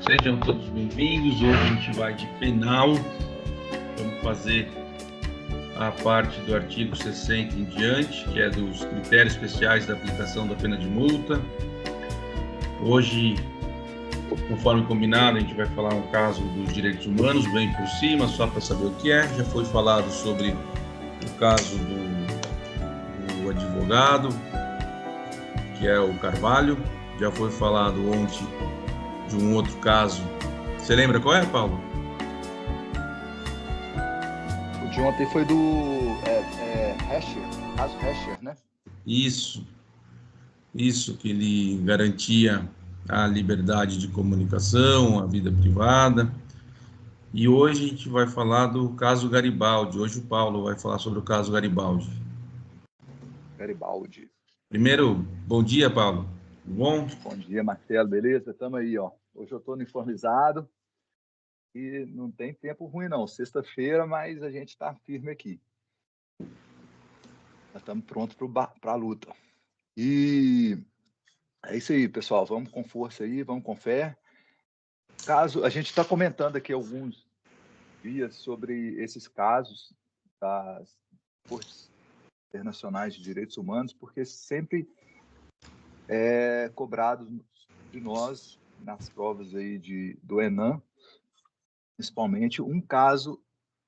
Sejam todos bem-vindos. Hoje a gente vai de penal. Vamos fazer a parte do artigo 60 em diante, que é dos critérios especiais da aplicação da pena de multa. Hoje, conforme combinado, a gente vai falar um caso dos direitos humanos, bem por cima, só para saber o que é. Já foi falado sobre o caso do advogado, que é o Carvalho. Já foi falado ontem de um outro caso. Você lembra qual é, Paulo? O de ontem foi do Hecher, caso Hecher, né? Isso, que ele garantia a liberdade de comunicação, a vida privada. E hoje a gente vai falar do caso Garibaldi. Hoje o Paulo vai falar sobre o caso Garibaldi. Garibaldi. Primeiro, bom dia, Paulo. Tudo bom? Bom dia, Marcelo. Beleza? Estamos aí, ó. Hoje eu estou uniformizado e não tem tempo ruim, não. Sexta-feira, mas a gente está firme aqui. Nós estamos prontos para a luta. E é isso aí, pessoal. Vamos com força aí, vamos com fé. Caso, a gente está comentando aqui alguns dias sobre esses casos das Cortes Internacionais de Direitos Humanos, porque sempre é cobrado de nós, nas provas aí do ENAM, principalmente, um caso,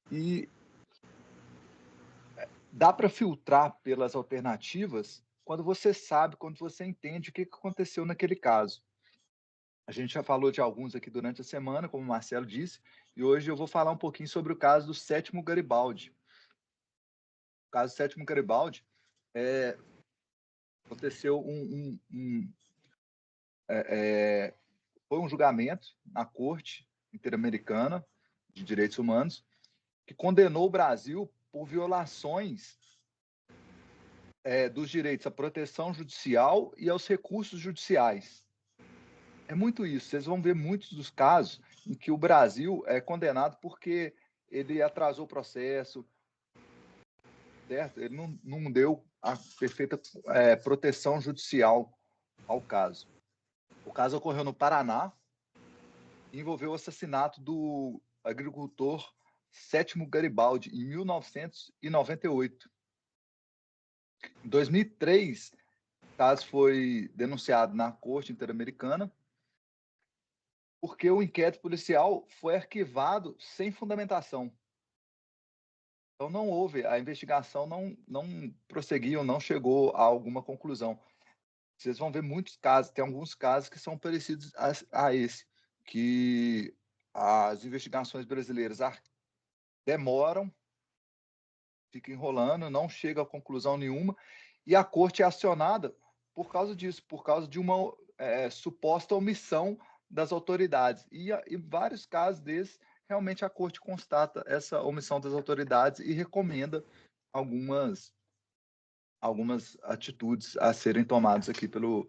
e dá para filtrar pelas alternativas quando você sabe, quando você entende o que aconteceu naquele caso. A gente já falou de alguns aqui durante a semana, como o Marcelo disse, e hoje eu vou falar um pouquinho sobre o caso do Sétimo Garibaldi. O caso do Sétimo Garibaldi aconteceu foi um julgamento na Corte Interamericana de Direitos Humanos que condenou o Brasil por violações dos direitos à proteção judicial e aos recursos judiciais. É muito isso. Vocês vão ver muitos dos casos em que o Brasil é condenado porque ele atrasou o processo, certo? Ele não deu a perfeita proteção judicial ao caso. O caso ocorreu no Paraná e envolveu o assassinato do agricultor Sétimo Garibaldi, em 1998. Em 2003, o caso foi denunciado na Corte Interamericana porque o inquérito policial foi arquivado sem fundamentação. Então, não houve, a investigação não prosseguiu, não chegou a alguma conclusão. Vocês vão ver muitos casos, tem alguns casos que são parecidos a esse, que as investigações brasileiras demoram, fica enrolando, não chega a conclusão nenhuma, e a corte é acionada por causa disso, por causa de uma suposta omissão das autoridades. E vários casos desses, realmente a corte constata essa omissão das autoridades e recomenda algumas atitudes a serem tomadas aqui pelo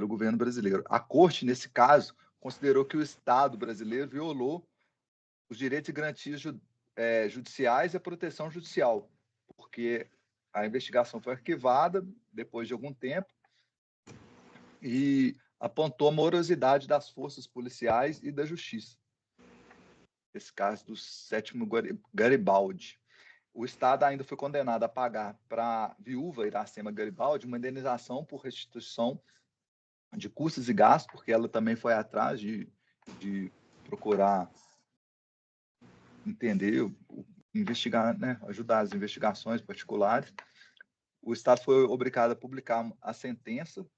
governo brasileiro. A corte, nesse caso, considerou que o Estado brasileiro violou os direitos e garantias judiciais e a proteção judicial, porque a investigação foi arquivada depois de algum tempo e apontou a morosidade das forças policiais e da justiça. Esse caso do Sétimo Garibaldi. O Estado ainda foi condenado a pagar para a viúva Iracema Garibaldi uma indenização por restituição de custos e gastos, porque ela também foi atrás de procurar entender, investigar, né, ajudar as investigações particulares. O Estado foi obrigado a publicar a sentença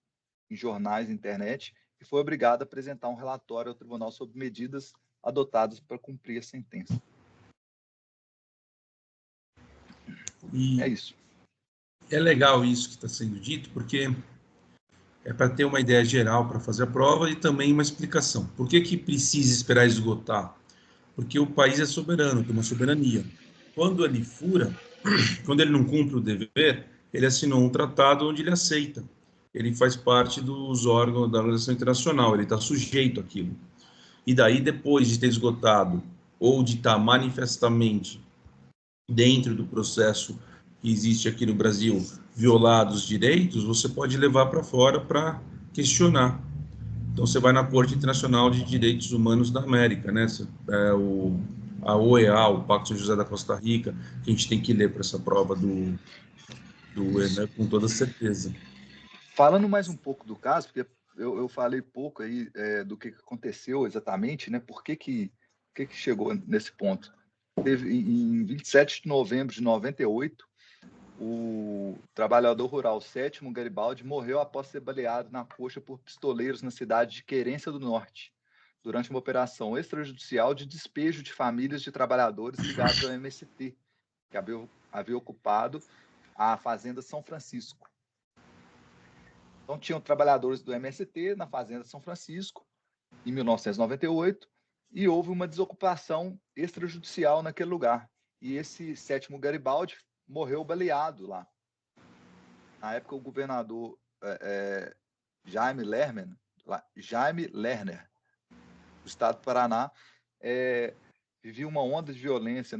em jornais e internet e foi obrigado a apresentar um relatório ao tribunal sobre medidas adotadas para cumprir a sentença. E é isso. É legal isso que está sendo dito, porque é para ter uma ideia geral para fazer a prova e também uma explicação. Por que precisa esperar esgotar? Porque o país é soberano, tem uma soberania. Quando ele fura, quando ele não cumpre o dever, ele assinou um tratado onde ele aceita. Ele faz parte dos órgãos da Organização Internacional, ele está sujeito àquilo. E daí, depois de ter esgotado ou de estar manifestamente dentro do processo que existe aqui no Brasil, violados direitos, você pode levar para fora para questionar. Então, você vai na Corte Internacional de Direitos Humanos da América, né? A OEA, o Pacto São José da Costa Rica, que a gente tem que ler para essa prova do ENA, com toda certeza. Falando mais um pouco do caso, porque eu falei pouco aí do que aconteceu exatamente, né? Por que chegou nesse ponto? Teve, em 27 de novembro de 98, o trabalhador rural Sétimo Garibaldi morreu após ser baleado na coxa por pistoleiros na cidade de Querência do Norte, durante uma operação extrajudicial de despejo de famílias de trabalhadores ligados ao MST, que havia ocupado a fazenda São Francisco. Então, tinham trabalhadores do MST na fazenda São Francisco, em 1998, e houve uma desocupação extrajudicial naquele lugar. E esse Sétimo Garibaldi morreu baleado lá. Na época, o governador Jaime Lerner, do estado do Paraná, vivia uma onda de violência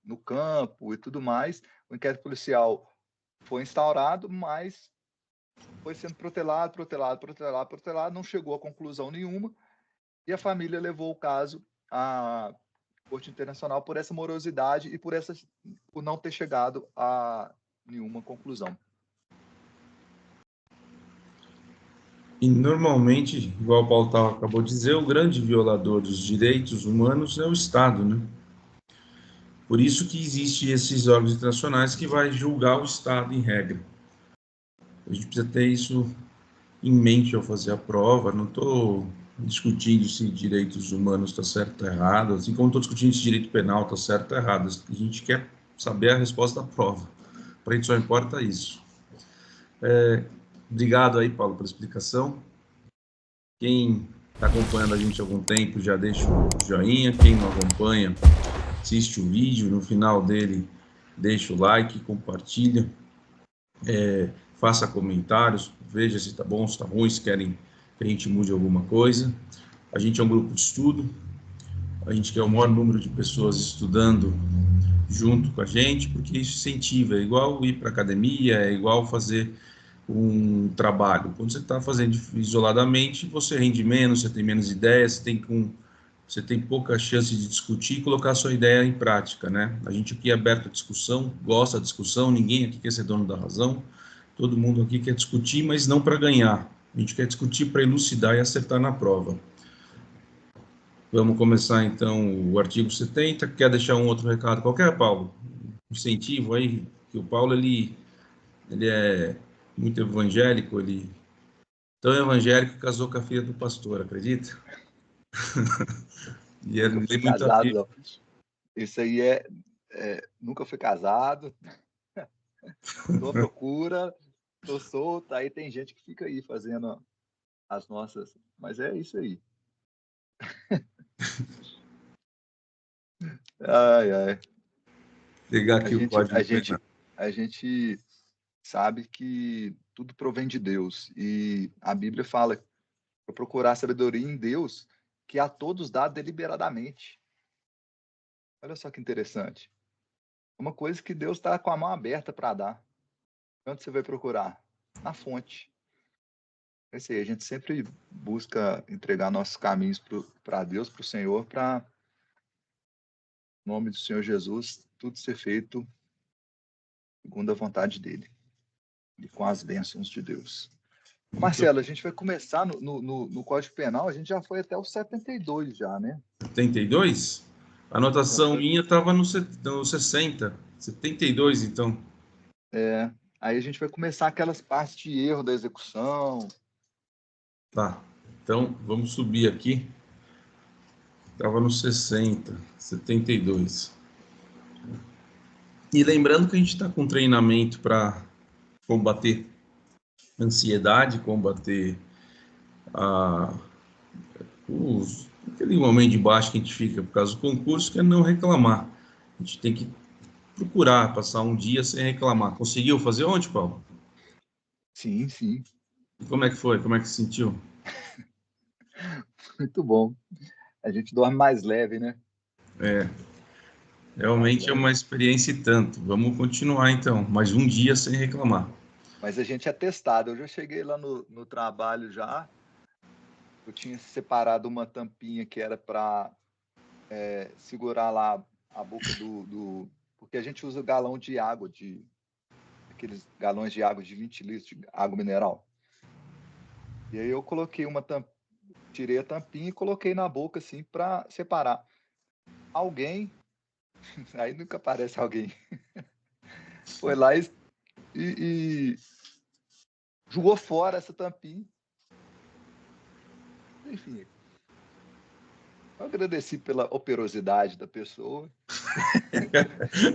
no campo e tudo mais. O inquérito policial foi instaurado, mas foi sendo protelado, não chegou a conclusão nenhuma, e a família levou o caso à Corte Internacional por essa morosidade e por não ter chegado a nenhuma conclusão. E, normalmente, igual o Paulo acabou de dizer, o grande violador dos direitos humanos é o Estado, né? Por isso que existem esses órgãos internacionais que vai julgar o Estado em regra. A gente precisa ter isso em mente ao fazer a prova. Não estou discutindo se direitos humanos está certo ou errado, assim como estou discutindo se direito penal está certo ou errado. A gente quer saber a resposta da prova. Para a gente só importa isso. Obrigado aí, Paulo, pela explicação. Quem está acompanhando a gente há algum tempo já deixa o joinha. Quem não acompanha, assiste o vídeo. No final dele, deixa o like, compartilha. Faça comentários, veja se está bom, se está ruim, se querem que a gente mude alguma coisa. A gente é um grupo de estudo, a gente quer o maior número de pessoas estudando junto com a gente, porque isso incentiva, é igual ir para a academia, é igual fazer um trabalho. Quando você está fazendo isoladamente, você rende menos, você tem menos ideias, você tem pouca chance de discutir e colocar a sua ideia em prática, né? A gente aqui é aberto à discussão, gosta da discussão, ninguém aqui quer ser dono da razão. Todo mundo aqui quer discutir, mas não para ganhar. A gente quer discutir para elucidar e acertar na prova. Vamos começar, então, o artigo 70. Quer deixar um outro recado qualquer, Paulo? Incentivo aí, que o Paulo, ele é muito evangélico, tão evangélico que casou com a filha do pastor, acredita? E ele lê muito a Bíblia. Isso aí nunca fui casado, estou à procura, estou solto, aí tem gente que fica aí fazendo as nossas, mas é isso aí. Ai. Pegar aqui o código penal. A gente sabe que tudo provém de Deus, e a Bíblia fala para procurar sabedoria em Deus, que a todos dá deliberadamente. Olha só que interessante. Uma coisa que Deus está com a mão aberta para dar. Onde você vai procurar? Na fonte. Esse aí, a gente sempre busca entregar nossos caminhos para Deus, para o Senhor, para, em nome do Senhor Jesus, tudo ser feito segundo a vontade dele e com as bênçãos de Deus. Marcelo, a gente vai começar no Código Penal, a gente já foi até o 72 já, né? 72? A anotação minha estava no 60. 72, então. Aí a gente vai começar aquelas partes de erro da execução. Tá, então vamos subir aqui. Estava no 60, 72. E lembrando que a gente está com treinamento para combater ansiedade, combater aquele momento de baixo que a gente fica por causa do concurso, que é não reclamar. A gente tem que procurar passar um dia sem reclamar. Conseguiu fazer ontem, Paulo? Sim. E como é que foi? Como é que se sentiu? Muito bom. A gente dorme mais leve, né? Realmente é uma experiência e tanto. Vamos continuar, então. Mais um dia sem reclamar. Mas a gente é testado. Eu já cheguei lá no trabalho já, eu tinha separado uma tampinha que era para segurar lá a boca porque a gente usa galão de água, aqueles galões de água de 20 litros de água mineral. E aí eu coloquei tirei a tampinha e coloquei na boca assim para separar. Alguém, aí nunca aparece alguém, foi lá e jogou fora essa tampinha. Enfim, eu agradeci pela operosidade da pessoa,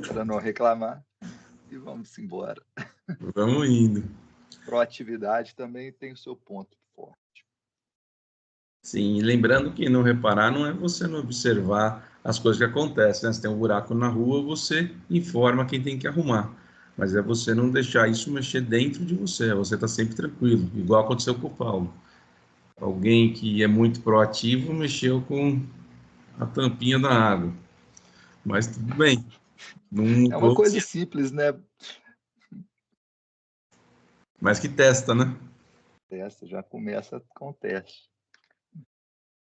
para não reclamar, e vamos embora. Vamos indo. Proatividade também tem o seu ponto forte. Sim, e lembrando que não reparar não é você não observar as coisas que acontecem, né? Se tem um buraco na rua, você informa quem tem que arrumar. Mas é você não deixar isso mexer dentro de você, você está sempre tranquilo, igual aconteceu com o Paulo. Alguém que é muito proativo mexeu com a tampinha da água. Mas tudo bem. Não É uma mudou, coisa simples, né? mas que testa, né? Testa, já começa com o teste.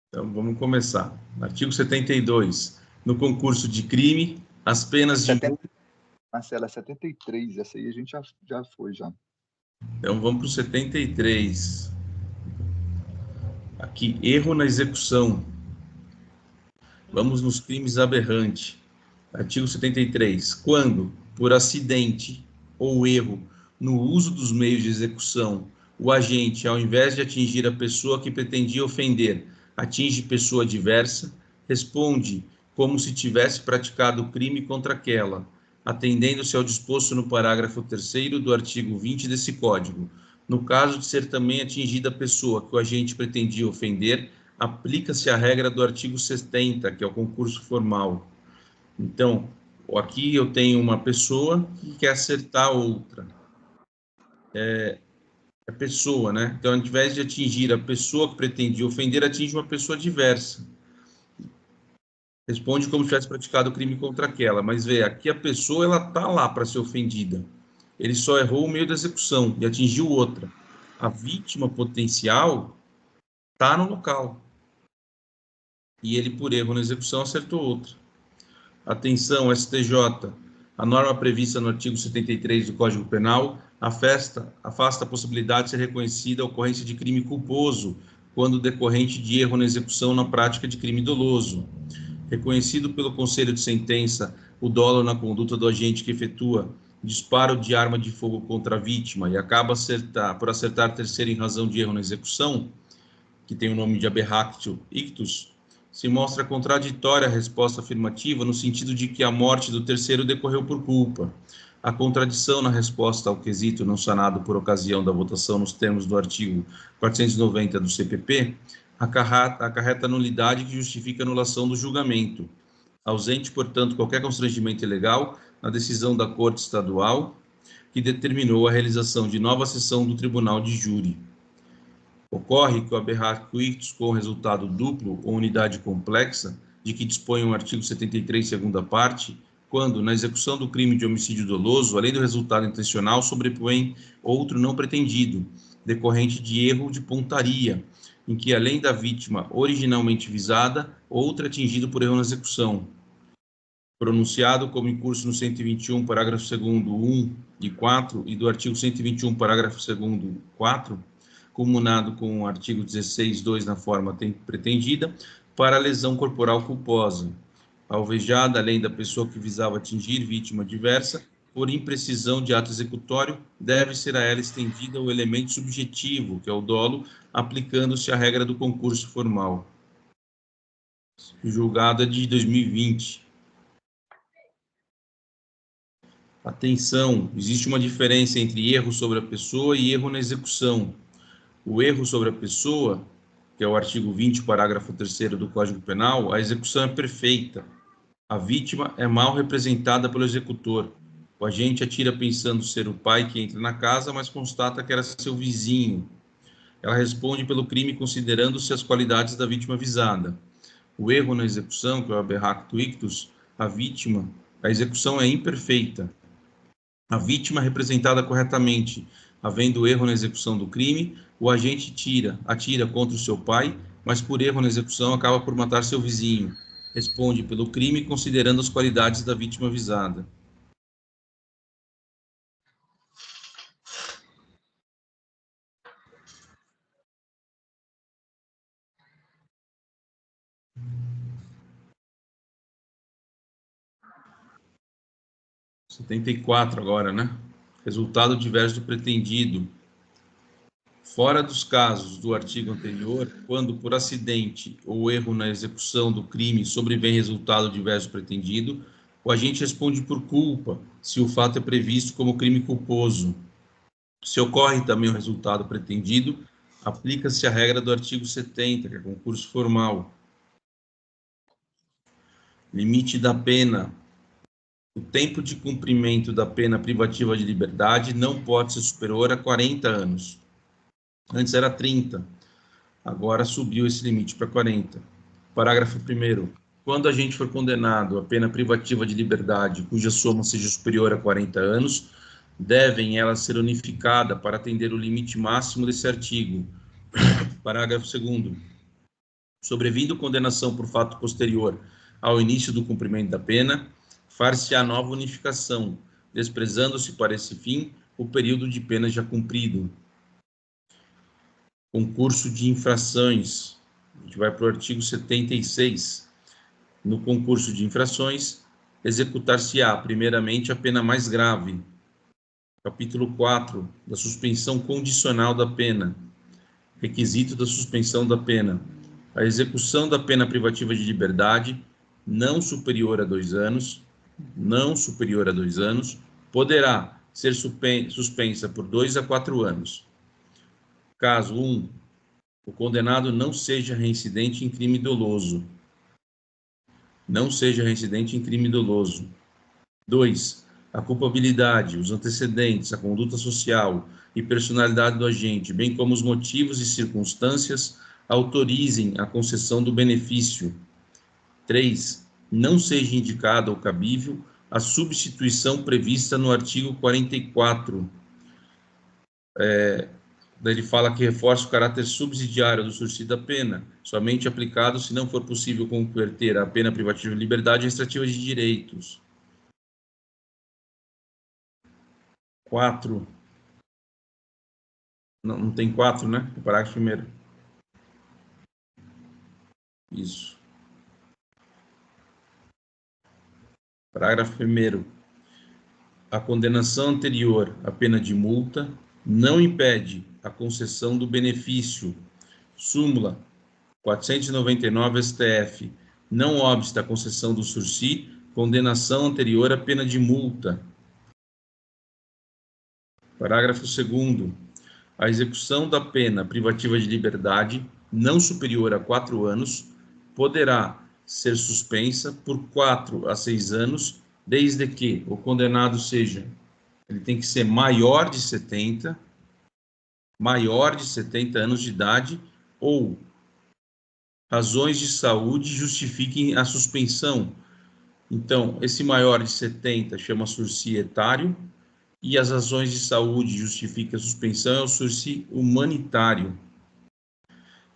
Então vamos começar. Artigo 72. No concurso de crime, as penas de multa. Marcela, 73, essa aí a gente já foi, já. Então vamos para o 73. Aqui, erro na execução. Vamos nos crimes aberrantes. Artigo 73. Quando, por acidente ou erro no uso dos meios de execução, o agente, ao invés de atingir a pessoa que pretendia ofender, atinge pessoa diversa, responde como se tivesse praticado o crime contra aquela, atendendo-se ao disposto no parágrafo 3º do artigo 20 desse Código. No caso de ser também atingida a pessoa que o agente pretendia ofender, aplica-se a regra do artigo 70, que é o concurso formal. Então, aqui eu tenho uma pessoa que quer acertar outra. É pessoa, né? Então, ao invés de atingir a pessoa que pretendia ofender, atinge uma pessoa diversa. Responde como se tivesse praticado o crime contra aquela. Mas vê, aqui a pessoa ela tá lá para ser ofendida. Ele só errou o meio da execução e atingiu outra. A vítima potencial está no local. E ele, por erro na execução, acertou outra. Atenção, STJ. A norma prevista no artigo 73 do Código Penal afasta a possibilidade de ser reconhecida a ocorrência de crime culposo quando decorrente de erro na execução na prática de crime doloso. Reconhecido pelo Conselho de Sentença o dolo na conduta do agente que efetua disparo de arma de fogo contra a vítima e acaba por acertar terceiro em razão de erro na execução, que tem o nome de aberractio ictus, se mostra contraditória a resposta afirmativa no sentido de que a morte do terceiro decorreu por culpa. A contradição na resposta ao quesito não sanado por ocasião da votação nos termos do artigo 490 do CPP acarreta nulidade que justifica a anulação do julgamento. Ausente, portanto, qualquer constrangimento ilegal na decisão da Corte Estadual que determinou a realização de nova sessão do Tribunal de Júri. Ocorre que o aberractio ictus com resultado duplo ou unidade complexa, de que dispõe o artigo 73, segunda parte, quando, na execução do crime de homicídio doloso, além do resultado intencional, sobrepõe outro não pretendido, decorrente de erro de pontaria, em que, além da vítima originalmente visada, outra atingido por erro na execução. Pronunciado como em curso no 121, parágrafo 2º, 1 e 4, e do artigo 121, parágrafo 2º, 4, comunado com o artigo 16.2 na forma pretendida, para a lesão corporal culposa, alvejada, além da pessoa que visava atingir vítima diversa, por imprecisão de ato executório, deve ser a ela estendida o elemento subjetivo, que é o dolo, aplicando-se a regra do concurso formal. Julgada de 2020. Atenção, existe uma diferença entre erro sobre a pessoa e erro na execução. O erro sobre a pessoa, que é o artigo 20, parágrafo 3º do Código Penal, a execução é perfeita. A vítima é mal representada pelo executor. O agente atira pensando ser o pai que entra na casa, mas constata que era seu vizinho. Ela responde pelo crime considerando-se as qualidades da vítima visada. O erro na execução, que é o aberractio ictus, a execução é imperfeita. A vítima é representada corretamente. Havendo erro na execução do crime, o agente atira contra o seu pai, mas por erro na execução acaba por matar seu vizinho. Responde pelo crime considerando as qualidades da vítima visada. R$ 74 agora, né? Resultado diverso do pretendido. Fora dos casos do artigo anterior, quando por acidente ou erro na execução do crime sobrevém resultado diverso do pretendido, o agente responde por culpa, se o fato é previsto como crime culposo. Se ocorre também o resultado pretendido, aplica-se a regra do artigo 70, que é concurso formal. Limite da pena. O tempo de cumprimento da pena privativa de liberdade não pode ser superior a 40 anos. Antes era 30, agora subiu esse limite para 40. Parágrafo 1º. Quando a gente for condenado à pena privativa de liberdade, cuja soma seja superior a 40 anos, devem elas ser unificadas para atender o limite máximo desse artigo. Parágrafo 2º. Sobrevindo condenação por fato posterior ao início do cumprimento da pena, far-se-á nova unificação, desprezando-se para esse fim o período de pena já cumprido. Concurso de infrações. A gente vai para o artigo 76. No concurso de infrações, executar-se-á, primeiramente, a pena mais grave. Capítulo 4, da suspensão condicional da pena. Requisito da suspensão da pena. A execução da pena privativa de liberdade, não superior a 2 anos, poderá ser suspensa por 2 a 4 anos. Caso 1, o condenado não seja reincidente em crime doloso. 2. A culpabilidade, os antecedentes, a conduta social e personalidade do agente, bem como os motivos e circunstâncias, autorizem a concessão do benefício. 3. Não seja indicada ou cabível a substituição prevista no artigo 44. Ele fala que reforça o caráter subsidiário do sursi da pena, somente aplicado se não for possível converter a pena privativa de liberdade em extrativa de direitos. 4. Não tem 4, né? O parágrafo 1º. Isso. Parágrafo 1º. A condenação anterior à pena de multa não impede a concessão do benefício. Súmula 499 STF. Não obsta a concessão do sursi, condenação anterior à pena de multa. Parágrafo 2º. A execução da pena privativa de liberdade, não superior a 4 anos, poderá ser suspensa por 4 a 6 anos, desde que o condenado seja, ele tem que ser maior de 70 anos de idade, ou razões de saúde justifiquem a suspensão. Então, esse maior de 70 chama sursi etário, e as razões de saúde justificam a suspensão é o sursi humanitário.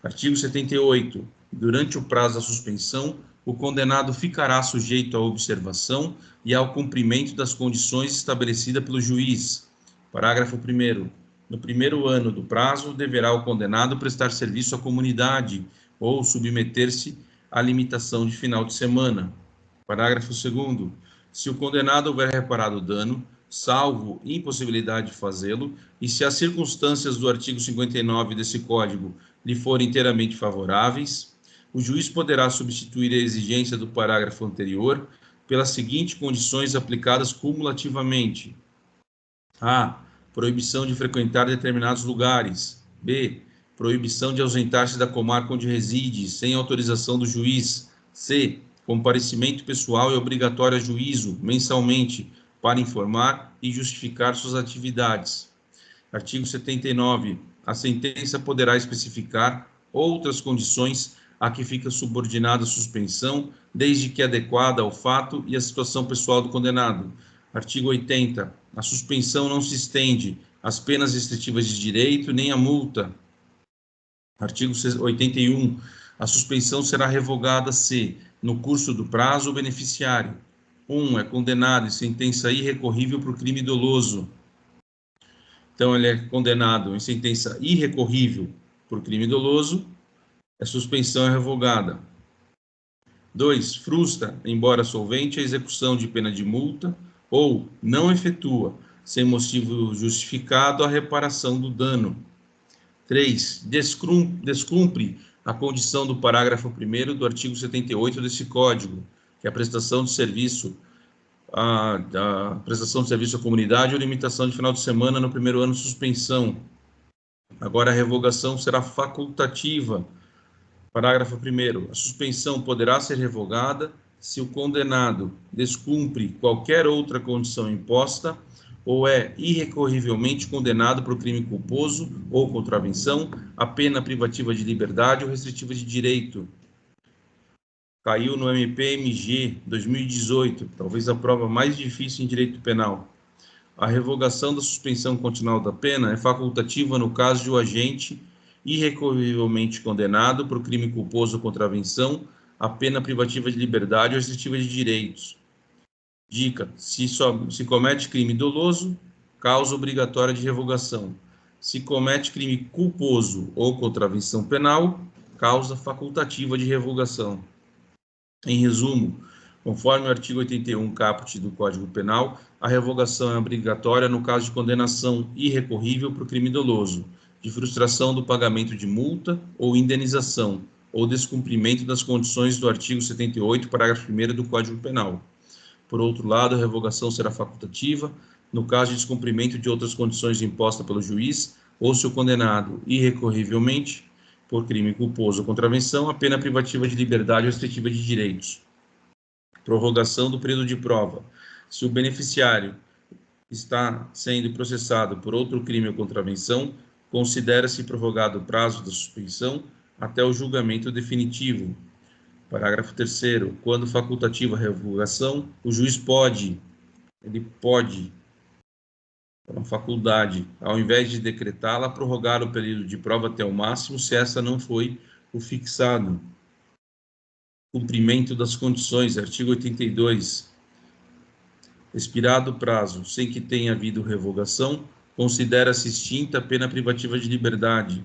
Artigo 78. Durante o prazo da suspensão, o condenado ficará sujeito à observação e ao cumprimento das condições estabelecidas pelo juiz. Parágrafo 1º. No primeiro ano do prazo, deverá o condenado prestar serviço à comunidade ou submeter-se à limitação de final de semana. Parágrafo 2º. Se o condenado houver reparado o dano, salvo impossibilidade de fazê-lo, e se as circunstâncias do artigo 59 desse Código lhe forem inteiramente favoráveis, o juiz poderá substituir a exigência do parágrafo anterior pelas seguintes condições aplicadas cumulativamente. A. Proibição de frequentar determinados lugares. B. Proibição de ausentar-se da comarca onde reside, sem autorização do juiz. C. Comparecimento pessoal e obrigatório a juízo, mensalmente, para informar e justificar suas atividades. Artigo 79. A sentença poderá especificar outras condições a que fica subordinada a suspensão, desde que adequada ao fato e à situação pessoal do condenado. Artigo 80. A suspensão não se estende às penas restritivas de direito nem à multa. Artigo 81. A suspensão será revogada se, no curso do prazo, o beneficiário 1. É condenado em sentença irrecorrível por crime doloso. Então, ele é condenado em sentença irrecorrível por crime doloso, a suspensão é revogada. 2. Frustra, embora solvente, a execução de pena de multa ou não efetua, sem motivo justificado, a reparação do dano. 3. Descumpre a condição do parágrafo 1º do artigo 78 desse Código, que é a prestação de serviço a prestação de serviço à comunidade ou limitação de final de semana no primeiro ano de suspensão. Agora, a revogação será facultativa. Parágrafo 1º. A suspensão poderá ser revogada se o condenado descumpre qualquer outra condição imposta ou é irrecorrivelmente condenado por crime culposo ou contravenção, a pena privativa de liberdade ou restritiva de direito. Caiu no MPMG 2018, talvez a prova mais difícil em direito penal. A revogação da suspensão continual da pena é facultativa no caso de o agente irrecorrivelmente condenado por crime culposo ou contravenção, a pena privativa de liberdade ou restritiva de direitos. Dica: se comete crime doloso, causa obrigatória de revogação. Se comete crime culposo ou contravenção penal, causa facultativa de revogação. Em resumo, conforme o artigo 81 caput do Código Penal, a revogação é obrigatória no caso de condenação irrecorrível por crime doloso, de frustração do pagamento de multa ou indenização, ou descumprimento das condições do artigo 78, parágrafo 1º do Código Penal. Por outro lado, a revogação será facultativa no caso de descumprimento de outras condições impostas pelo juiz, ou se o condenado irrecorrivelmente por crime culposo ou contravenção, a pena privativa de liberdade ou restritiva de direitos. Prorrogação do período de prova. Se o beneficiário está sendo processado por outro crime ou contravenção, considera-se prorrogado o prazo da suspensão até o julgamento definitivo. Parágrafo 3º. Quando facultativa a revogação, o juiz pode, é uma faculdade, ao invés de decretá-la, prorrogar o período de prova até o máximo, se essa não foi o fixado. Cumprimento das condições, artigo 82. Expirado o prazo, sem que tenha havido revogação, considera-se extinta a pena privativa de liberdade.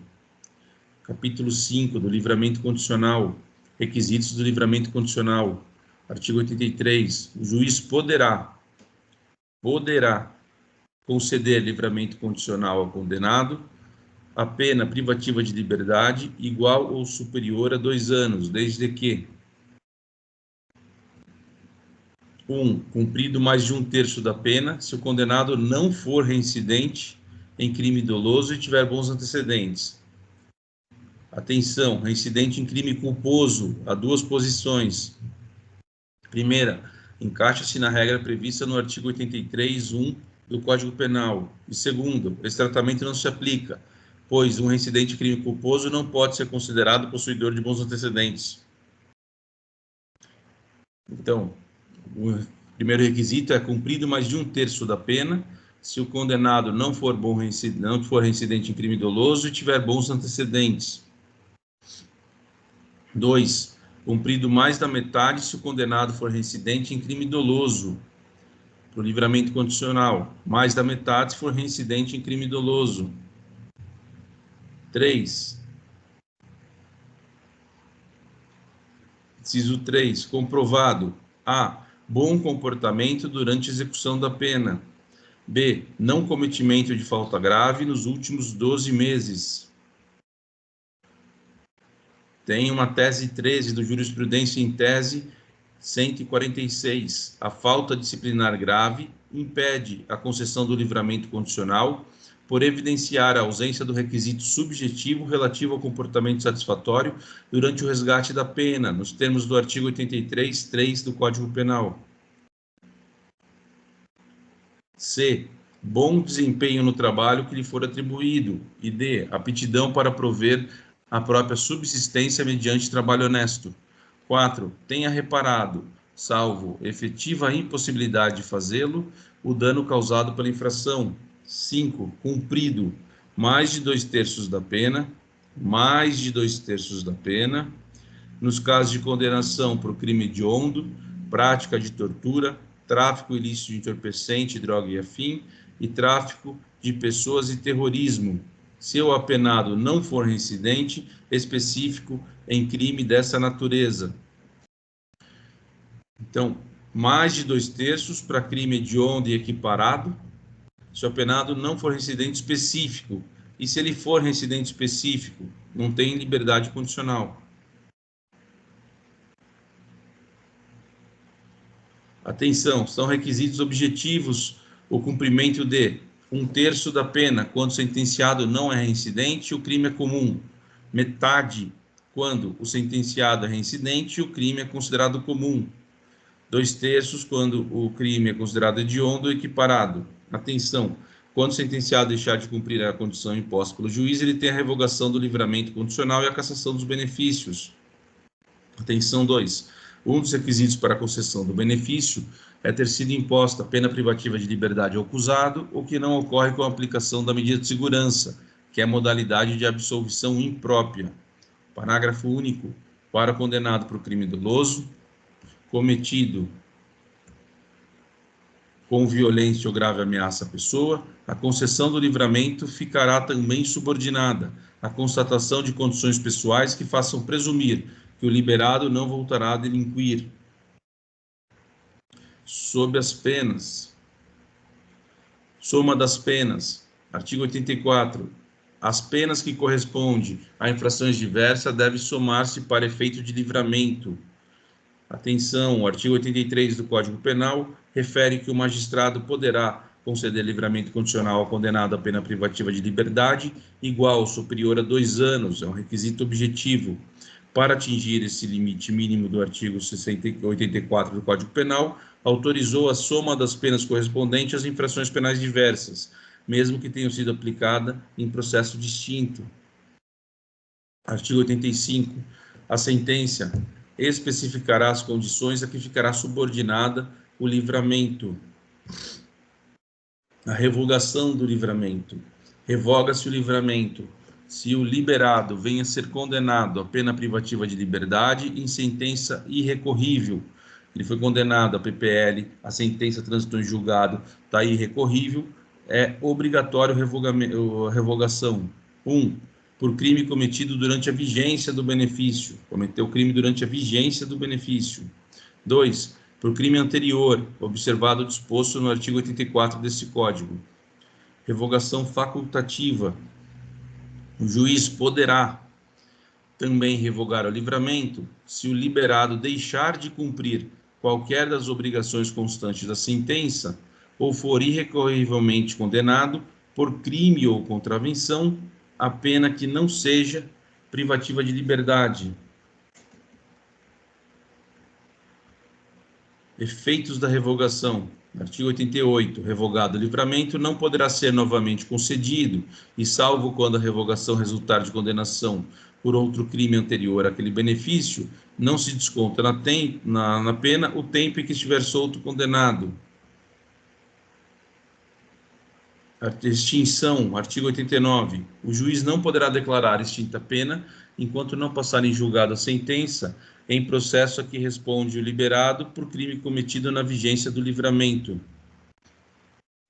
Capítulo 5 do livramento condicional. Requisitos do livramento condicional. Artigo 83. O juiz poderá conceder livramento condicional ao condenado, a pena privativa de liberdade igual ou superior a 2 anos, desde que 1. Cumprido mais de 1/3 da pena, se o condenado não for reincidente em crime doloso e tiver bons antecedentes. Atenção, reincidente em crime culposo, há 2 posições. Primeira, encaixa-se na regra prevista no artigo 83(1) do Código Penal. E segundo, esse tratamento não se aplica, pois um reincidente em crime culposo não pode ser considerado possuidor de bons antecedentes. Então, o primeiro requisito é cumprido mais de 1/3 da pena, se o condenado não for reincidente em crime doloso e tiver bons antecedentes. 2. Cumprido mais da metade se o condenado for reincidente em crime doloso. Para o livramento condicional, mais da metade se for reincidente em crime doloso. 3. Inciso 3. Comprovado: A. Bom comportamento durante a execução da pena. B. Não cometimento de falta grave nos últimos 12 meses. Tem uma tese 13 do Jurisprudência em Tese 146. A falta disciplinar grave impede a concessão do livramento condicional por evidenciar a ausência do requisito subjetivo relativo ao comportamento satisfatório durante o resgate da pena, nos termos do artigo 83(3) do Código Penal. C. Bom desempenho no trabalho que lhe for atribuído. E D. Aptidão para prover a própria subsistência mediante trabalho honesto. 4. Tenha reparado, salvo efetiva impossibilidade de fazê-lo, o dano causado pela infração. 5. Mais de 2/3 da pena, nos casos de condenação por crime hediondo, prática de tortura, tráfico ilícito de entorpecente, droga e afim, e tráfico de pessoas e terrorismo, se o apenado não for reincidente específico em crime dessa natureza. Então, mais de 2/3 para crime hediondo e equiparado, se o apenado não for reincidente específico. E se ele for reincidente específico, não tem liberdade condicional. Atenção, são requisitos objetivos o cumprimento de 1/3 da pena quando o sentenciado não é reincidente e o crime é comum, metade quando o sentenciado é reincidente e o crime é considerado comum, 2/3 quando o crime é considerado hediondo ou equiparado. Atenção, quando o sentenciado deixar de cumprir a condição imposta pelo juiz, ele tem a revogação do livramento condicional e a cassação dos benefícios. Atenção 2. Um dos requisitos para a concessão do benefício é ter sido imposta pena privativa de liberdade ao acusado, o que não ocorre com a aplicação da medida de segurança, que é a modalidade de absolvição imprópria. Parágrafo único. Para o condenado por crime doloso, cometido com violência ou grave ameaça à pessoa, a concessão do livramento ficará também subordinada à constatação de condições pessoais que façam presumir que o liberado não voltará a delinquir. Sob as penas. Soma das penas. Artigo 84. As penas que correspondem a infrações diversas devem somar-se para efeito de livramento. Atenção, o artigo 83 do Código Penal refere que o magistrado poderá conceder livramento condicional ao condenado à pena privativa de liberdade igual ou superior a 2 anos, é um requisito objetivo. Para atingir esse limite mínimo do artigo 84 do Código Penal, autorizou a soma das penas correspondentes às infrações penais diversas, mesmo que tenham sido aplicada em processo distinto. Artigo 85. A sentença especificará as condições a que ficará subordinada o livramento. A revogação do livramento. Revoga-se o livramento se o liberado venha a ser condenado à pena privativa de liberdade em sentença irrecorrível. Ele foi condenado à PPL, a sentença transitou em julgado, está irrecorrível, é obrigatório a revogação. 1. Por crime cometido durante a vigência do benefício. Cometeu crime durante a vigência do benefício. 2. Por crime anterior, observado o disposto no artigo 84 desse Código. Revogação facultativa. O juiz poderá também revogar o livramento se o liberado deixar de cumprir qualquer das obrigações constantes da sentença ou for irrecorrivelmente condenado por crime ou contravenção a pena que não seja privativa de liberdade. Efeitos da revogação. Artigo 88. Revogado o livramento não poderá ser novamente concedido e, salvo quando a revogação resultar de condenação por outro crime anterior àquele benefício, não se desconta na pena o tempo em que estiver solto o condenado. Extinção, artigo 89. O juiz não poderá declarar extinta a pena enquanto não passar em julgado a sentença em processo a que responde o liberado por crime cometido na vigência do livramento.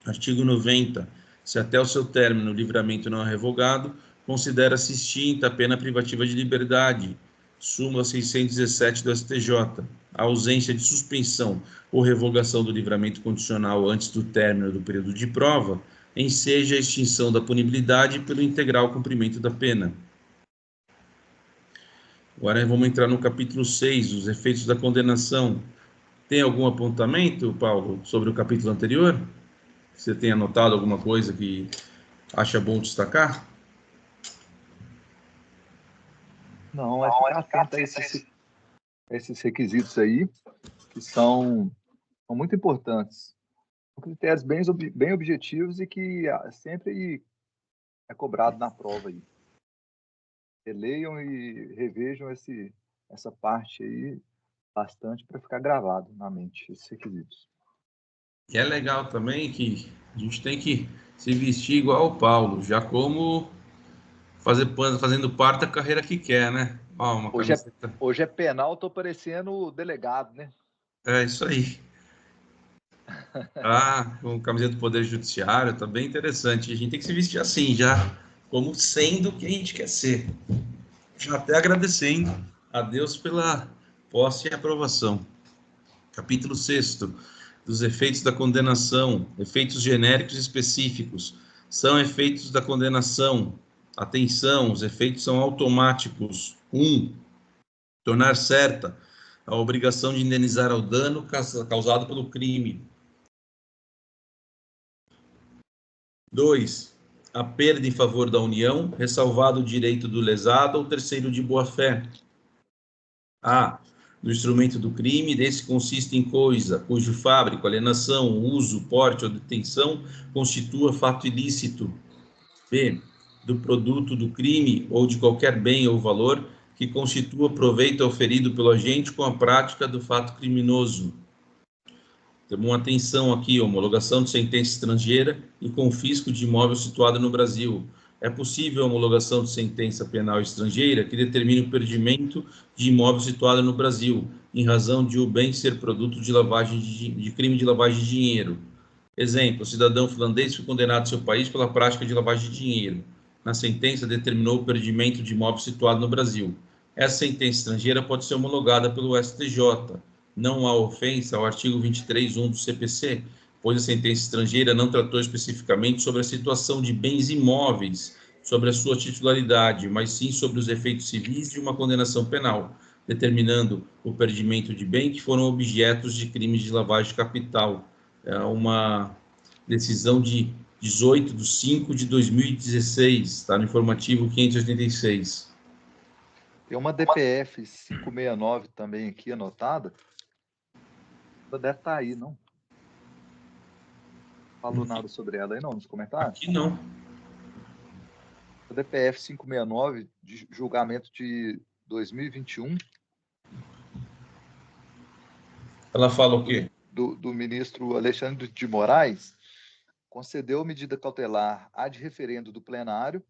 Artigo 90. Se até o seu término o livramento não é revogado, considera-se extinta a pena privativa de liberdade. Súmula 617 do STJ. A ausência de suspensão ou revogação do livramento condicional antes do término do período de prova enseja a extinção da punibilidade pelo integral cumprimento da pena. Agora vamos entrar no capítulo 6, os efeitos da condenação. Tem algum apontamento, Paulo, sobre o capítulo anterior? Você tem anotado alguma coisa que acha bom destacar? Não, é ficar atento a esses requisitos aí, que são muito importantes. São critérios bem objetivos e que sempre é cobrado na prova aí. Releiam e revejam essa parte aí bastante para ficar gravado na mente, esses requisitos. E é legal também que a gente tem que se vestir igual o Paulo, já como fazendo parte da carreira que quer, né? Ó, uma Hoje camiseta. hoje é penal, tô parecendo o delegado, né? É isso aí. Ah, com camiseta do Poder Judiciário, tá bem interessante. A gente tem que se vestir assim já, como sendo o que a gente quer ser. Já até agradecendo a Deus pela posse e aprovação. Capítulo 6º, dos efeitos da condenação, efeitos genéricos e específicos. São efeitos da condenação. Atenção, os efeitos são automáticos. 1. Tornar certa a obrigação de indenizar o dano causado pelo crime. 2. A perda em favor da União, ressalvado o direito do lesado ou terceiro de boa-fé. A. Do instrumento do crime, desse consiste em coisa cujo fábrico, alienação, uso, porte ou detenção constitua fato ilícito. B. Do produto do crime ou de qualquer bem ou valor que constitua proveito oferido pelo agente com a prática do fato criminoso. Temos uma atenção aqui, homologação de sentença estrangeira e confisco de imóvel situado no Brasil. É possível a homologação de sentença penal estrangeira que determine o perdimento de imóvel situado no Brasil, em razão de o bem ser produto de lavagem de crime de lavagem de dinheiro. Exemplo, o cidadão finlandês foi condenado em seu país pela prática de lavagem de dinheiro. Na sentença, determinou o perdimento de imóvel situado no Brasil. Essa sentença estrangeira pode ser homologada pelo STJ. Não há ofensa ao artigo 23.1 do CPC, pois a sentença estrangeira não tratou especificamente sobre a situação de bens imóveis, sobre a sua titularidade, mas sim sobre os efeitos civis de uma condenação penal, determinando o perdimento de bens que foram objetos de crimes de lavagem de capital. É uma decisão de 18 de 5 de 2016, está no informativo 586. Tem uma DPF 569 também aqui anotada. Ela deve estar aí, não? Falou nada sobre ela aí, não, nos comentários? Aqui não. A DPF 569, de julgamento de 2021. Ela fala o quê? Do ministro Alexandre de Moraes, concedeu medida cautelar ad referendo do plenário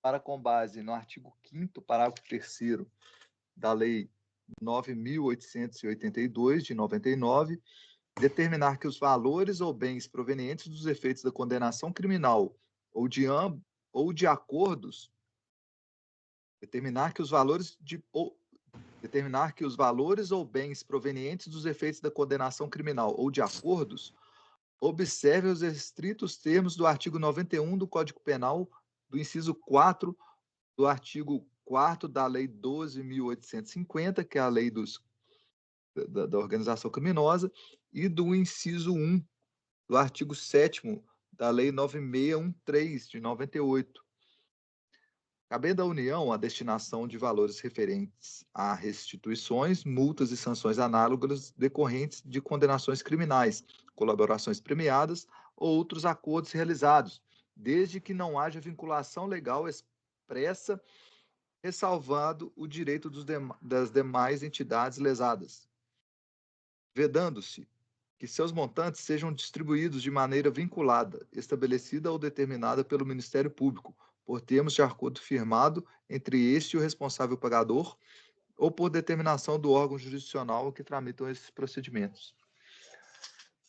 para, com base no artigo 5º, parágrafo 3º da Lei 9.882, de 99, determinar que os valores ou bens provenientes dos efeitos da condenação criminal ou de acordos, determinar que os valores ou bens provenientes dos efeitos da condenação criminal ou de acordos observem os estritos termos do artigo 91 do Código Penal, do inciso 4 do artigo 4º da Lei 12.850, que é a lei da organização criminosa, e do inciso 1 do artigo 7º da Lei 9613, de 98. Cabendo à União a destinação de valores referentes a restituições, multas e sanções análogas decorrentes de condenações criminais, colaborações premiadas ou outros acordos realizados, desde que não haja vinculação legal expressa, ressalvado o direito das demais entidades lesadas, vedando-se que seus montantes sejam distribuídos de maneira vinculada, estabelecida ou determinada pelo Ministério Público, por termos de acordo firmado entre este e o responsável pagador, ou por determinação do órgão jurisdicional que tramitam esses procedimentos.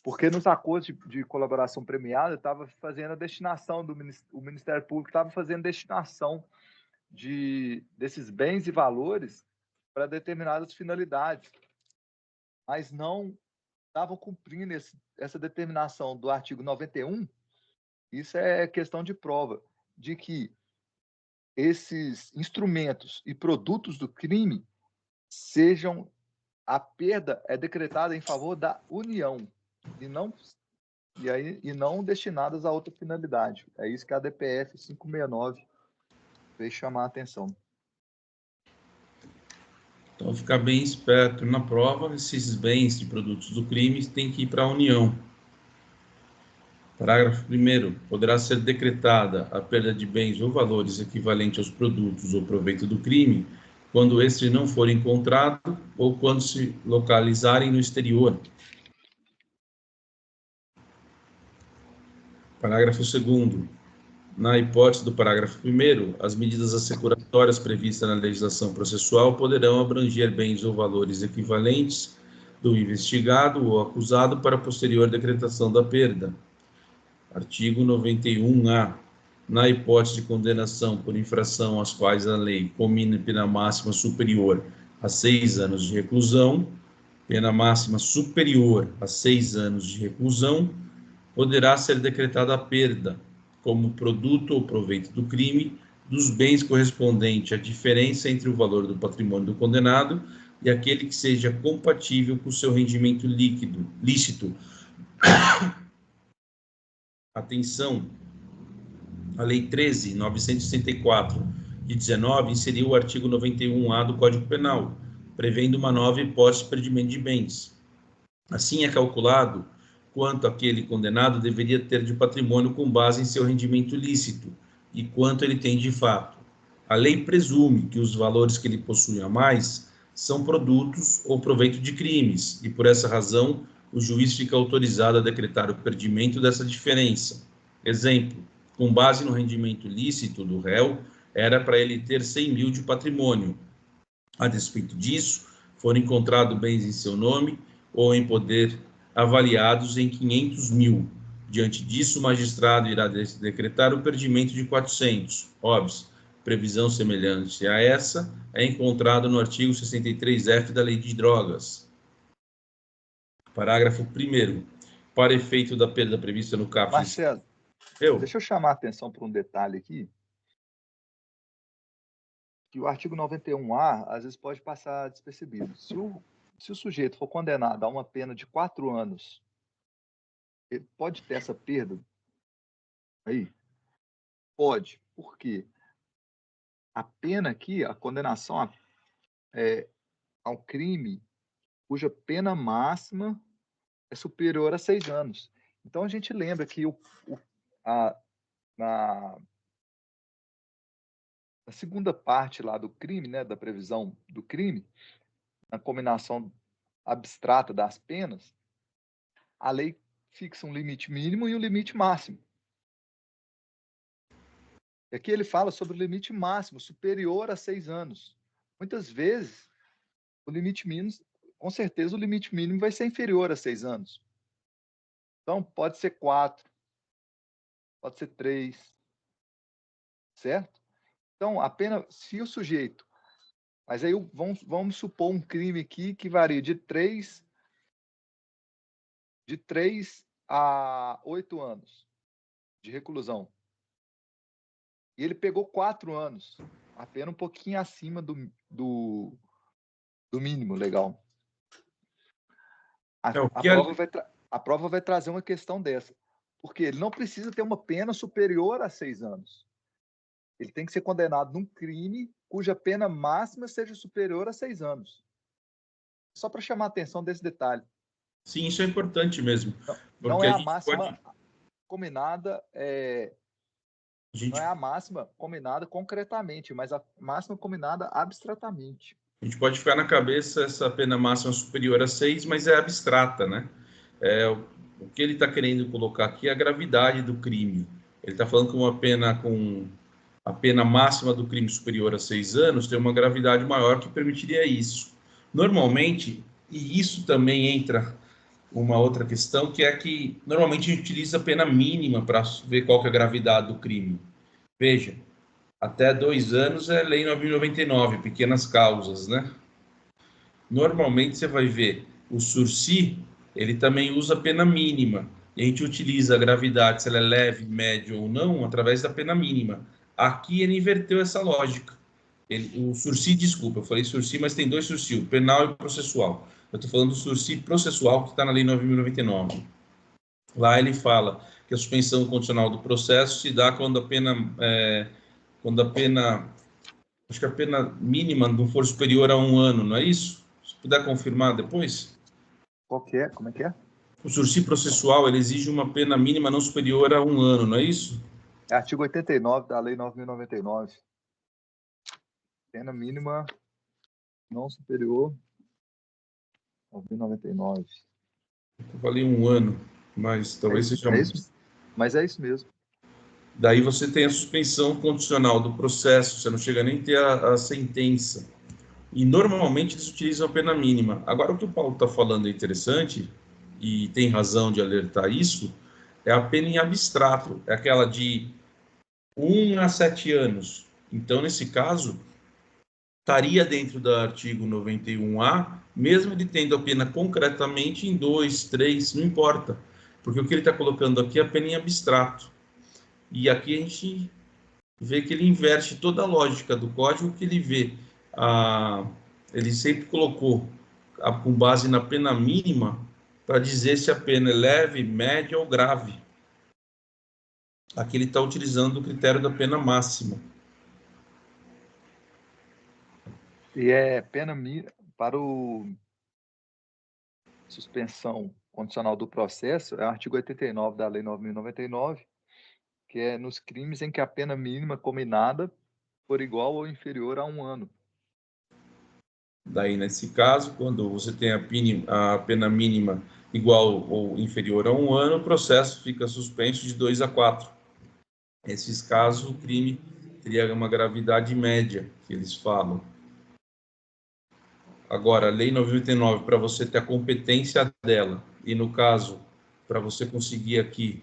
Porque nos acordos de colaboração premiada estava fazendo a destinação o Ministério Público estava fazendo destinação desses bens e valores para determinadas finalidades, mas não estavam cumprindo essa determinação do artigo 91. Isso é questão de prova de que esses instrumentos e produtos do crime a perda é decretada em favor da União e não destinadas a outra finalidade. É isso que a DPF 569 veio chamar a atenção. Então, ficar bem esperto na prova, esses bens de produtos do crime têm que ir para a União. Parágrafo 1º. Poderá ser decretada a perda de bens ou valores equivalentes aos produtos ou proveito do crime, quando este não for encontrado ou quando se localizarem no exterior. Parágrafo 2º. Na hipótese do parágrafo 1º, as medidas assecuratórias previstas na legislação processual poderão abranger bens ou valores equivalentes do investigado ou acusado para posterior decretação da perda. Artigo 91-A. Na hipótese de condenação por infração às quais a lei comina pena máxima superior a 6 anos de reclusão, pena máxima superior a 6 anos de reclusão, poderá ser decretada a perda, como produto ou proveito do crime, dos bens correspondente à diferença entre o valor do patrimônio do condenado e aquele que seja compatível com o seu rendimento lícito. Atenção, a Lei 13.964, de 19, inseriu o artigo 91-A do Código Penal, prevendo uma nova hipótese de perdimento de bens. Assim é calculado quanto aquele condenado deveria ter de patrimônio com base em seu rendimento lícito e quanto ele tem de fato. A lei presume que os valores que ele possui a mais são produtos ou proveito de crimes, e por essa razão o juiz fica autorizado a decretar o perdimento dessa diferença. Exemplo, com base no rendimento lícito do réu, era para ele ter 100 mil de patrimônio. A despeito disso, foram encontrados bens em seu nome ou em poder avaliados em 500 mil. Diante disso, o magistrado irá decretar o perdimento de 400. Óbvio, previsão semelhante a essa é encontrada no artigo 63F da Lei de Drogas. Parágrafo 1º. Para efeito da perda prevista no caput... Marcelo, deixa eu chamar a atenção para um detalhe aqui, que o artigo 91-A, às vezes, pode passar despercebido. Se o sujeito for condenado a uma pena de 4 anos, ele pode ter essa perda? Aí? Pode. Por quê? A pena aqui, a condenação ao crime cuja pena máxima é superior a 6 anos. Então, a gente lembra que na segunda parte lá do crime, né, da previsão do crime, na combinação abstrata das penas, a lei fixa um limite mínimo e um limite máximo. E aqui ele fala sobre o limite máximo, superior a 6 anos. Muitas vezes, o limite mínimo, com certeza, o limite mínimo vai ser inferior a 6 anos. Então, pode ser 4, pode ser 3, certo? Então, a pena, se o sujeito... Mas aí vamos supor um crime aqui que varia de 3 a 8 anos de reclusão. E ele pegou 4 anos, a pena um pouquinho acima do mínimo legal. A prova vai trazer uma questão dessa, porque ele não precisa ter uma pena superior a 6 anos. Ele tem que ser condenado num crime cuja pena máxima seja superior a 6 anos. Só para chamar a atenção desse detalhe. Sim, isso é importante mesmo. Não é a máxima combinada, não é a máxima combinada concretamente, mas a máxima combinada abstratamente. A gente pode ficar na cabeça essa pena máxima superior a 6, mas é abstrata, né? O que ele está querendo colocar aqui é a gravidade do crime. Ele está falando com a pena máxima do crime superior a 6 anos tem uma gravidade maior que permitiria isso. Normalmente, e isso também entra uma outra questão, que é que normalmente a gente utiliza a pena mínima para ver qual que é a gravidade do crime. Veja, até 2 anos é Lei 9.099, pequenas causas, né? Normalmente você vai ver o sursi, ele também usa a pena mínima. E a gente utiliza a gravidade, se ela é leve, média ou não, através da pena mínima. Aqui ele inverteu essa lógica. O sursi, desculpa, eu falei sursi, mas tem 2 sursi, o penal e o processual. Eu estou falando do sursi processual, que está na Lei 9.099. Lá ele fala que a suspensão condicional do processo se dá quando a pena, acho que a pena mínima não for superior a 1 ano, não é isso? Se puder confirmar depois. Qual que é? Como é que é? O sursi processual, ele exige uma pena mínima não superior a 1 ano, não é isso? É artigo 89 da Lei 9.099. Pena mínima não superior a 9.099. Eu falei 1 ano, mas talvez seja isso, mas é isso mesmo. Daí você tem a suspensão condicional do processo, você não chega nem a ter a sentença. E normalmente eles utilizam a pena mínima. Agora, o que o Paulo está falando é interessante, e tem razão de alertar isso, é a pena em abstrato, é aquela de 1 a 7 anos. Então, nesse caso, estaria dentro do artigo 91A, mesmo ele tendo a pena concretamente em 2, 3, não importa. Porque o que ele está colocando aqui é a pena em abstrato. E aqui a gente vê que ele inverte toda a lógica do código, que ele vê. Ele sempre colocou com base na pena mínima para dizer se a pena é leve, média ou grave. Aqui ele está utilizando o critério da pena máxima. E é pena para o suspensão condicional do processo, é o artigo 89 da Lei 9.099, que é nos crimes em que a pena mínima combinada for igual ou inferior a 1 ano. Daí, nesse caso, quando você tem a pena mínima igual ou inferior a 1 ano, o processo fica suspenso de 2 a 4. Nesses casos, o crime teria uma gravidade média, que eles falam. Agora, a Lei 9.089, para você ter a competência dela, e no caso, para você conseguir aqui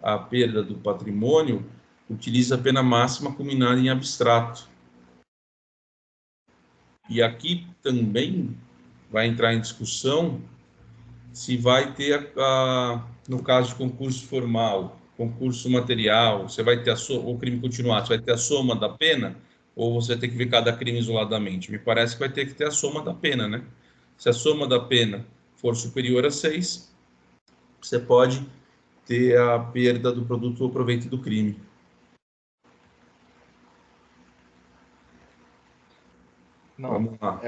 a perda do patrimônio, utiliza a pena máxima combinada em abstrato. E aqui também vai entrar em discussão se vai ter, no caso de concurso formal, concurso material, você vai ter o crime continuado, você vai ter a soma da pena, ou você vai ter que ver cada crime isoladamente? Me parece que vai ter que ter a soma da pena, né? Se a soma da pena for superior a 6, você pode ter a perda do produto ou proveito do crime. Não, Vamos lá.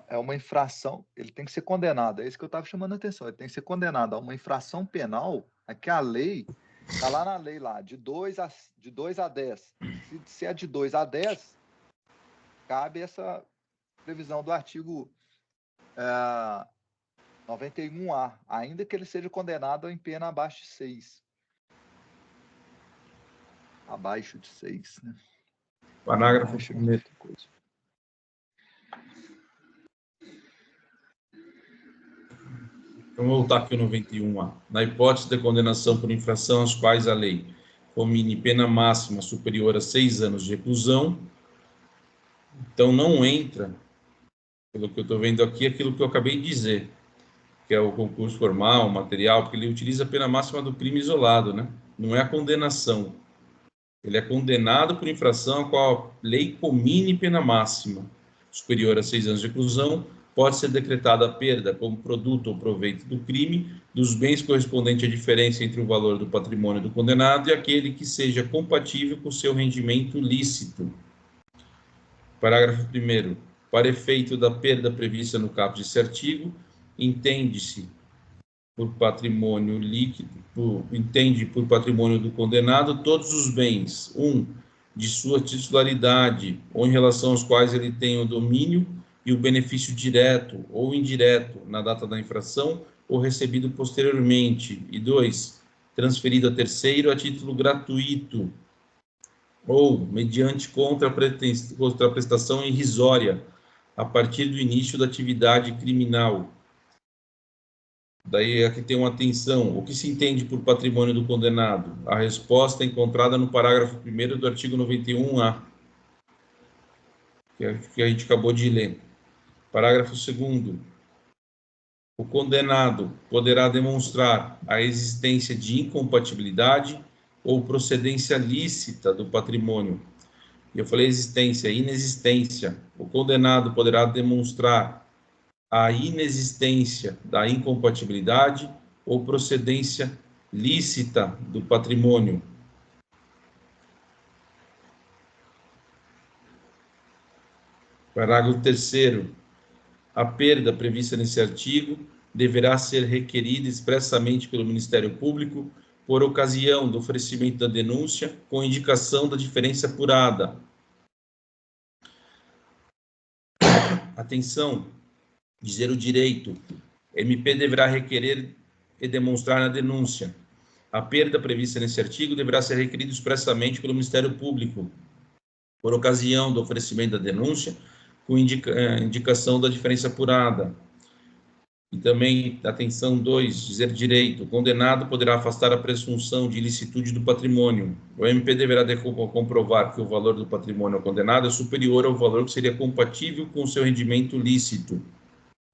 é uma infração, ele tem que ser condenado, é isso que eu estava chamando a atenção, ele tem que ser condenado a uma infração penal, aqui a lei, está lá na lei, lá, de 2 a 10. Se é de 2 a 10, cabe essa previsão do artigo 91A, ainda que ele seja condenado em pena abaixo de 6. Abaixo de 6, né? Parágrafo Abaixo 1º. outra coisa. Vamos voltar aqui ao 91A. Na hipótese de condenação por infração às quais a lei comine pena máxima superior a 6 anos de reclusão, então não entra, pelo que eu estou vendo aqui, aquilo que eu acabei de dizer, que é o concurso formal, material, porque ele utiliza a pena máxima do crime isolado, né? Não é a condenação. Ele é condenado por infração a qual a lei comine pena máxima superior a 6 anos de reclusão, pode ser decretada a perda como produto ou proveito do crime dos bens correspondente à diferença entre o valor do patrimônio do condenado e aquele que seja compatível com seu rendimento lícito. Parágrafo 1º. Para efeito da perda prevista no caput desse artigo, entende-se por patrimônio líquido, entende por patrimônio do condenado todos os bens, de sua titularidade ou em relação aos quais ele tem o domínio e o benefício direto ou indireto na data da infração ou recebido posteriormente, e 2, transferido a terceiro a título gratuito ou mediante contraprestação irrisória a partir do início da atividade criminal. Daí aqui tem uma atenção. O que se entende por patrimônio do condenado? A resposta é encontrada no parágrafo 1º do artigo 91A, que a gente acabou de ler. Parágrafo 2º. O condenado poderá demonstrar a existência de incompatibilidade ou procedência lícita do patrimônio. E eu falei existência, inexistência. O condenado poderá demonstrar a inexistência da incompatibilidade ou procedência lícita do patrimônio. Parágrafo 3º. A perda prevista nesse artigo deverá ser requerida expressamente pelo Ministério Público por ocasião do oferecimento da denúncia com indicação da diferença apurada. Atenção, dizer o direito. MP deverá requerer e demonstrar na denúncia A perda prevista nesse artigo deverá ser requerida expressamente pelo Ministério Público, por ocasião do oferecimento da denúncia, com indicação da diferença apurada. E também, atenção 2, dizer direito, o condenado poderá afastar a presunção de ilicitude do patrimônio. O MP deverá comprovar que o valor do patrimônio ao condenado é superior ao valor que seria compatível com o seu rendimento lícito.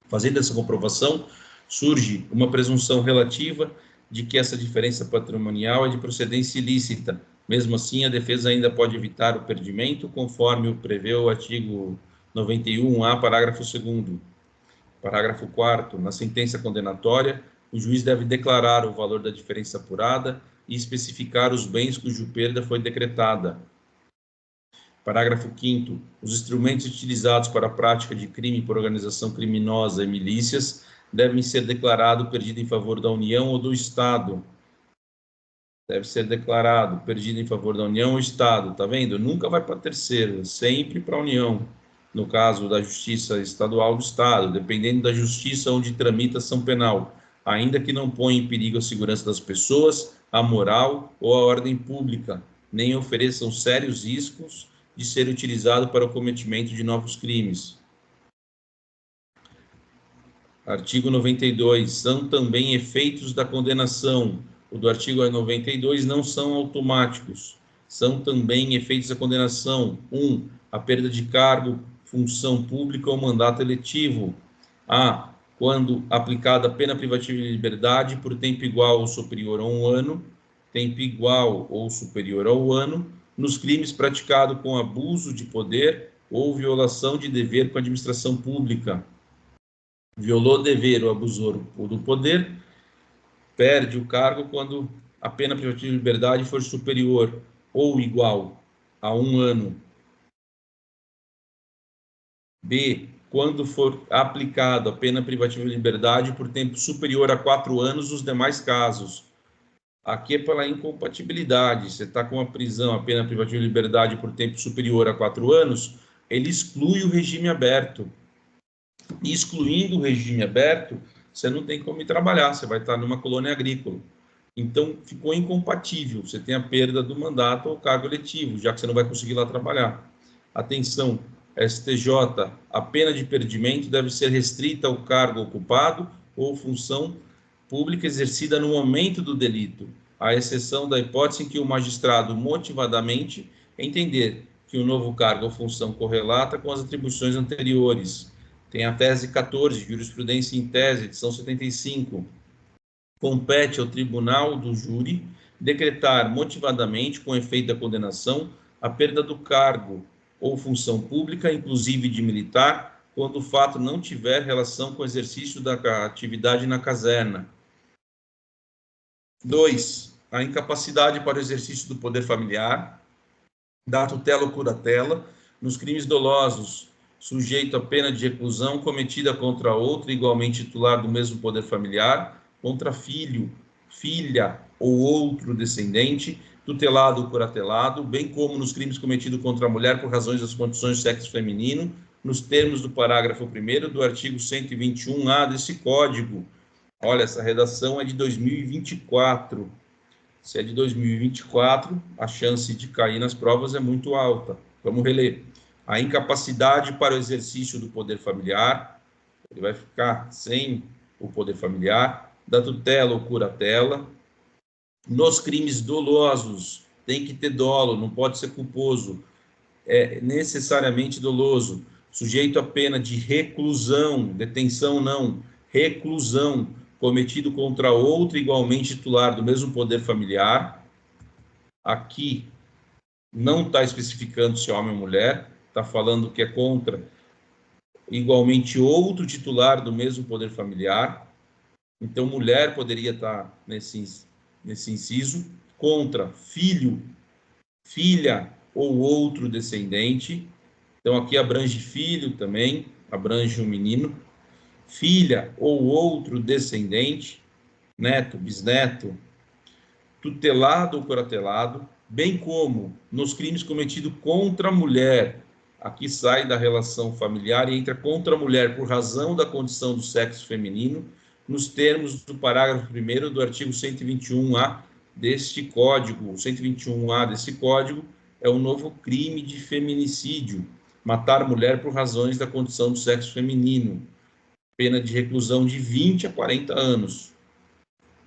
Fazendo essa comprovação, surge uma presunção relativa de que essa diferença patrimonial é de procedência ilícita. Mesmo assim, a defesa ainda pode evitar o perdimento, conforme o prevê o artigo 91-A, parágrafo 2º. Parágrafo 4º. Na sentença condenatória, o juiz deve declarar o valor da diferença apurada e especificar os bens cuja perda foi decretada. Parágrafo 5º. Os instrumentos utilizados para a prática de crime por organização criminosa e milícias devem ser declarados perdido em favor da União ou do Estado. Deve ser declarado perdido em favor da União ou Estado. Tá vendo? Nunca vai para terceiro, sempre para a União. No caso da Justiça Estadual do Estado, dependendo da justiça onde tramita a ação penal, ainda que não ponha em perigo a segurança das pessoas, a moral ou a ordem pública, nem ofereçam sérios riscos de ser utilizado para o cometimento de novos crimes. Artigo 92. São também efeitos da condenação. O do artigo 92 não são automáticos. São também efeitos da condenação. 1. A perda de cargo, função pública ou mandato eletivo. A. Quando aplicada a pena privativa de liberdade por tempo igual ou superior a 1 ano, tempo igual ou superior ao ano, nos crimes praticados com abuso de poder ou violação de dever com a administração pública. Violou dever ou abusou do poder, perde o cargo quando a pena privativa de liberdade for superior ou igual a 1 ano. B. Quando for aplicada a pena privativa de liberdade por tempo superior a 4 anos nos demais casos. Aqui é pela incompatibilidade. Você está com a prisão, a pena privativa de liberdade por tempo superior a 4 anos, ele exclui o regime aberto. E excluindo o regime aberto, você não tem como ir trabalhar, você vai estar numa colônia agrícola. Então, ficou incompatível. Você tem a perda do mandato ou cargo eletivo, já que você não vai conseguir lá trabalhar. Atenção, STJ, a pena de perdimento deve ser restrita ao cargo ocupado ou função pública exercida no momento do delito, à exceção da hipótese em que o magistrado motivadamente entender que o novo cargo ou função correlata com as atribuições anteriores. Tem a tese 14, jurisprudência em tese, edição 75. Compete ao tribunal do júri decretar motivadamente, com efeito da condenação, a perda do cargo ou função pública, inclusive de militar, quando o fato não tiver relação com o exercício da atividade na caserna. 2. A incapacidade para o exercício do poder familiar, da tutela ou curatela, nos crimes dolosos, sujeito à pena de reclusão cometida contra outro igualmente titular do mesmo poder familiar, contra filho, filha ou outro descendente, tutelado ou curatelado, bem como nos crimes cometidos contra a mulher por razões das condições do sexo feminino, nos termos do parágrafo 1º do artigo 121-A desse Código. Olha, essa redação é de 2024. Se é de 2024, a chance de cair nas provas é muito alta. Vamos reler. A incapacidade para o exercício do poder familiar, ele vai ficar sem o poder familiar, da tutela ou curatela. Nos crimes dolosos, tem que ter dolo, não pode ser culposo, é necessariamente doloso, sujeito à pena de reclusão, detenção não, reclusão, cometido contra outro igualmente titular do mesmo poder familiar. Aqui não está especificando se é homem ou mulher, está falando que é contra igualmente outro titular do mesmo poder familiar. Então, mulher poderia estar nesse inciso, contra filho, filha ou outro descendente. Então, aqui abrange filho também, abrange um menino. Filha ou outro descendente, neto, bisneto, tutelado ou curatelado, bem como nos crimes cometidos contra a mulher. Aqui sai da relação familiar e entra contra a mulher por razão da condição do sexo feminino, nos termos do parágrafo 1º do artigo 121-A deste código, 121A desse código, é o novo crime de feminicídio, matar mulher por razões da condição do sexo feminino, pena de reclusão de 20 a 40 anos.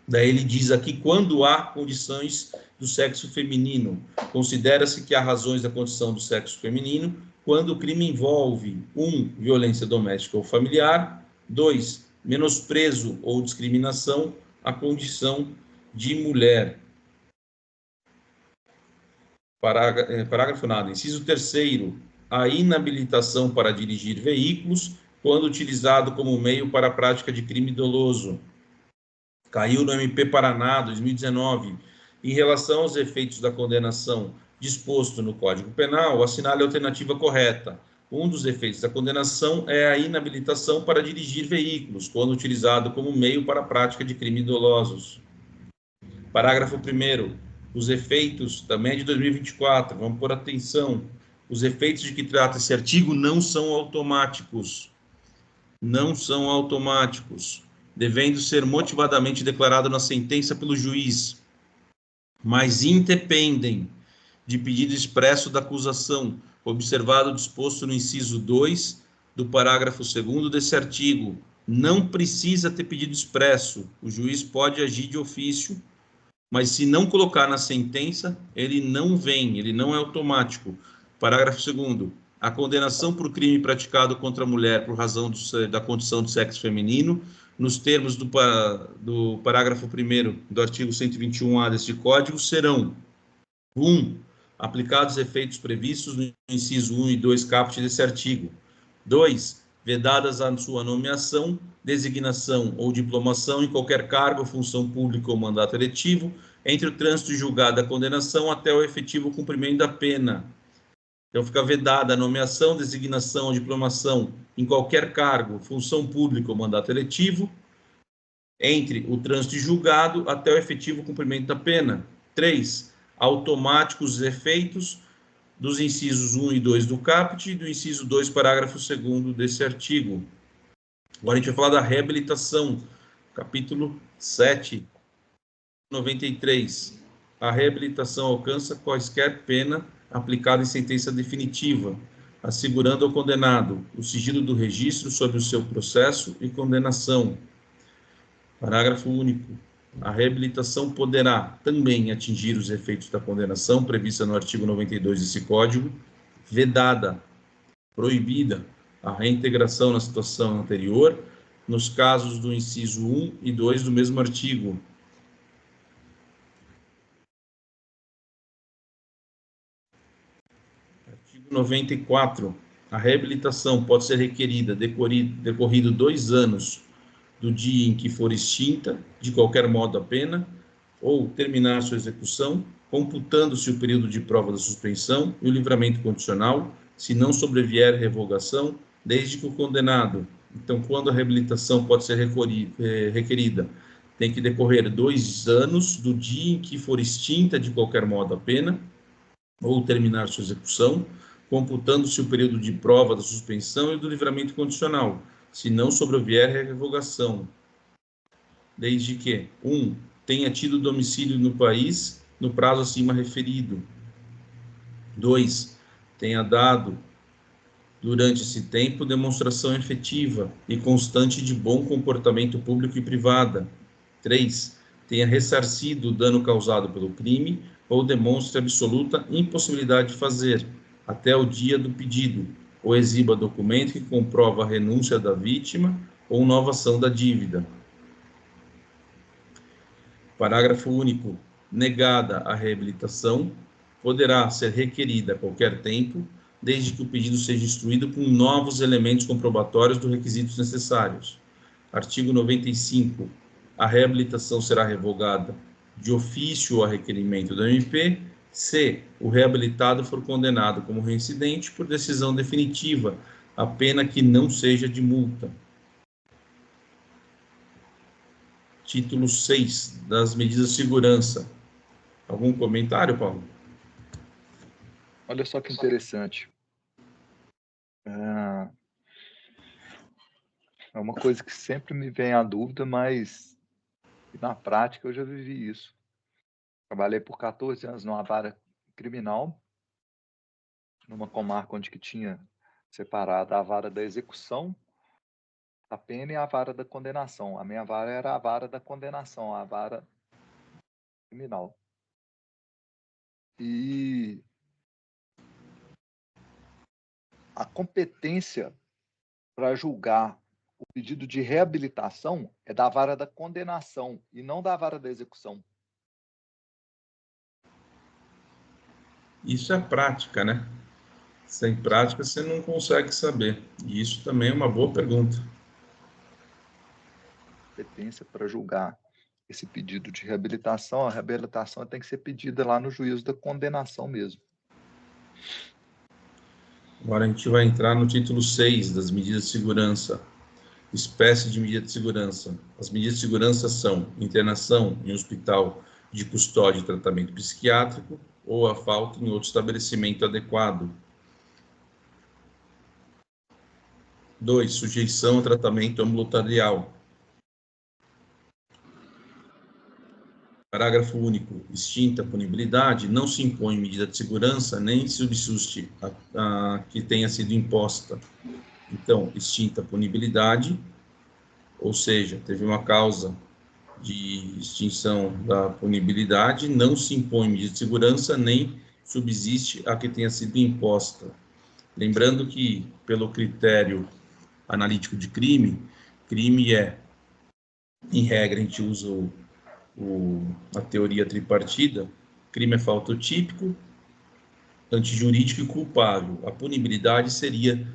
Daí ele diz aqui, quando há condições do sexo feminino, considera-se que há razões da condição do sexo feminino quando o crime envolve 1. Violência doméstica ou familiar, 2. Menosprezo ou discriminação à condição de mulher. Parágrafo nada. Inciso 3º, a inabilitação para dirigir veículos quando utilizado como meio para a prática de crime doloso. Caiu no MP Paraná, 2019. Em relação aos efeitos da condenação disposto no Código Penal, assinale a alternativa correta. Um dos efeitos da condenação é a inabilitação para dirigir veículos, quando utilizado como meio para a prática de crimes dolosos. Parágrafo 1º. Os efeitos, também é de 2024, vamos por atenção. Os efeitos de que trata esse artigo não são automáticos. Não são automáticos, devendo ser motivadamente declarado na sentença pelo juiz, mas independem de pedido expresso da acusação, observado o disposto no inciso 2 do parágrafo 2º desse artigo. Não precisa ter pedido expresso, o juiz pode agir de ofício, mas se não colocar na sentença, ele não vem, ele não é automático. Parágrafo 2º. A condenação por crime praticado contra a mulher por razão da condição de sexo feminino, nos termos do parágrafo 1º do artigo 121A deste Código, serão 1. Aplicados efeitos previstos no inciso 1 e 2 caput desse artigo. 2. Vedadas a sua nomeação, designação ou diplomação em qualquer cargo, função pública ou mandato eletivo, entre o trânsito e julgado da condenação até o efetivo cumprimento da pena. Então, fica vedada a nomeação, designação ou diplomação em qualquer cargo, função pública ou mandato eletivo, entre o trânsito e julgado até o efetivo cumprimento da pena. 3. Automáticos os efeitos dos incisos 1 e 2 do caput e do inciso 2, parágrafo 2º desse artigo. Agora a gente vai falar da reabilitação, capítulo 7, 93. A reabilitação alcança quaisquer pena aplicada em sentença definitiva, assegurando ao condenado o sigilo do registro sobre o seu processo e condenação. Parágrafo único. A reabilitação poderá também atingir os efeitos da condenação prevista no artigo 92 desse Código, vedada, proibida a reintegração na situação anterior, nos casos do inciso 1 e 2 do mesmo artigo. Artigo 94. A reabilitação pode ser requerida decorrido 2 anos do dia em que for extinta, de qualquer modo, a pena, ou terminar sua execução, computando-se o período de prova da suspensão e o livramento condicional, se não sobrevier revogação, desde que o condenado. Então, quando a reabilitação pode ser requerida, tem que decorrer 2 anos do dia em que for extinta, de qualquer modo, a pena, ou terminar sua execução, computando-se o período de prova da suspensão e do livramento condicional, se não sobrevier revogação, desde que 1. Tenha tido domicílio no país no prazo acima referido. 2. Tenha dado, durante esse tempo, demonstração efetiva e constante de bom comportamento público e privada. 3. Tenha ressarcido o dano causado pelo crime ou demonstre absoluta impossibilidade de fazer, até o dia do pedido, ou exiba documento que comprova a renúncia da vítima ou novação da dívida. Parágrafo único. Negada a reabilitação, poderá ser requerida a qualquer tempo, desde que o pedido seja instruído com novos elementos comprobatórios dos requisitos necessários. Artigo 95. A reabilitação será revogada de ofício ou a requerimento do MP, se o reabilitado for condenado como reincidente por decisão definitiva, a pena que não seja de multa. Título 6 das medidas de segurança. Algum comentário, Paulo? Olha só que interessante. É uma coisa que sempre me vem à dúvida, mas na prática eu já vivi isso. Trabalhei por 14 anos numa vara criminal, numa comarca onde que tinha separado a vara da execução a pena e a vara da condenação. A minha vara era a vara da condenação, a vara criminal. E a competência para julgar o pedido de reabilitação é da vara da condenação e não da vara da execução. Isso é prática, né? Sem prática você não consegue saber. E isso também é uma boa pergunta. Competência para julgar esse pedido de reabilitação, a reabilitação tem que ser pedida lá no juízo da condenação mesmo. Agora a gente vai entrar no título 6 das medidas de segurança. Espécie de medida de segurança. As medidas de segurança são internação em hospital de custódia e tratamento psiquiátrico ou a falta em outro estabelecimento adequado. 2. Sujeição a tratamento ambulatorial. Parágrafo único. Extinta a punibilidade, não se impõe medida de segurança nem subsuste a que tenha sido imposta. Então, extinta a punibilidade, ou seja, teve uma causa de extinção da punibilidade, não se impõe medida de segurança nem subsiste a que tenha sido imposta. Lembrando que, pelo critério analítico de crime, crime é, em regra, a gente usa a teoria tripartida, crime é fautotípico, antijurídico e culpável. A punibilidade seria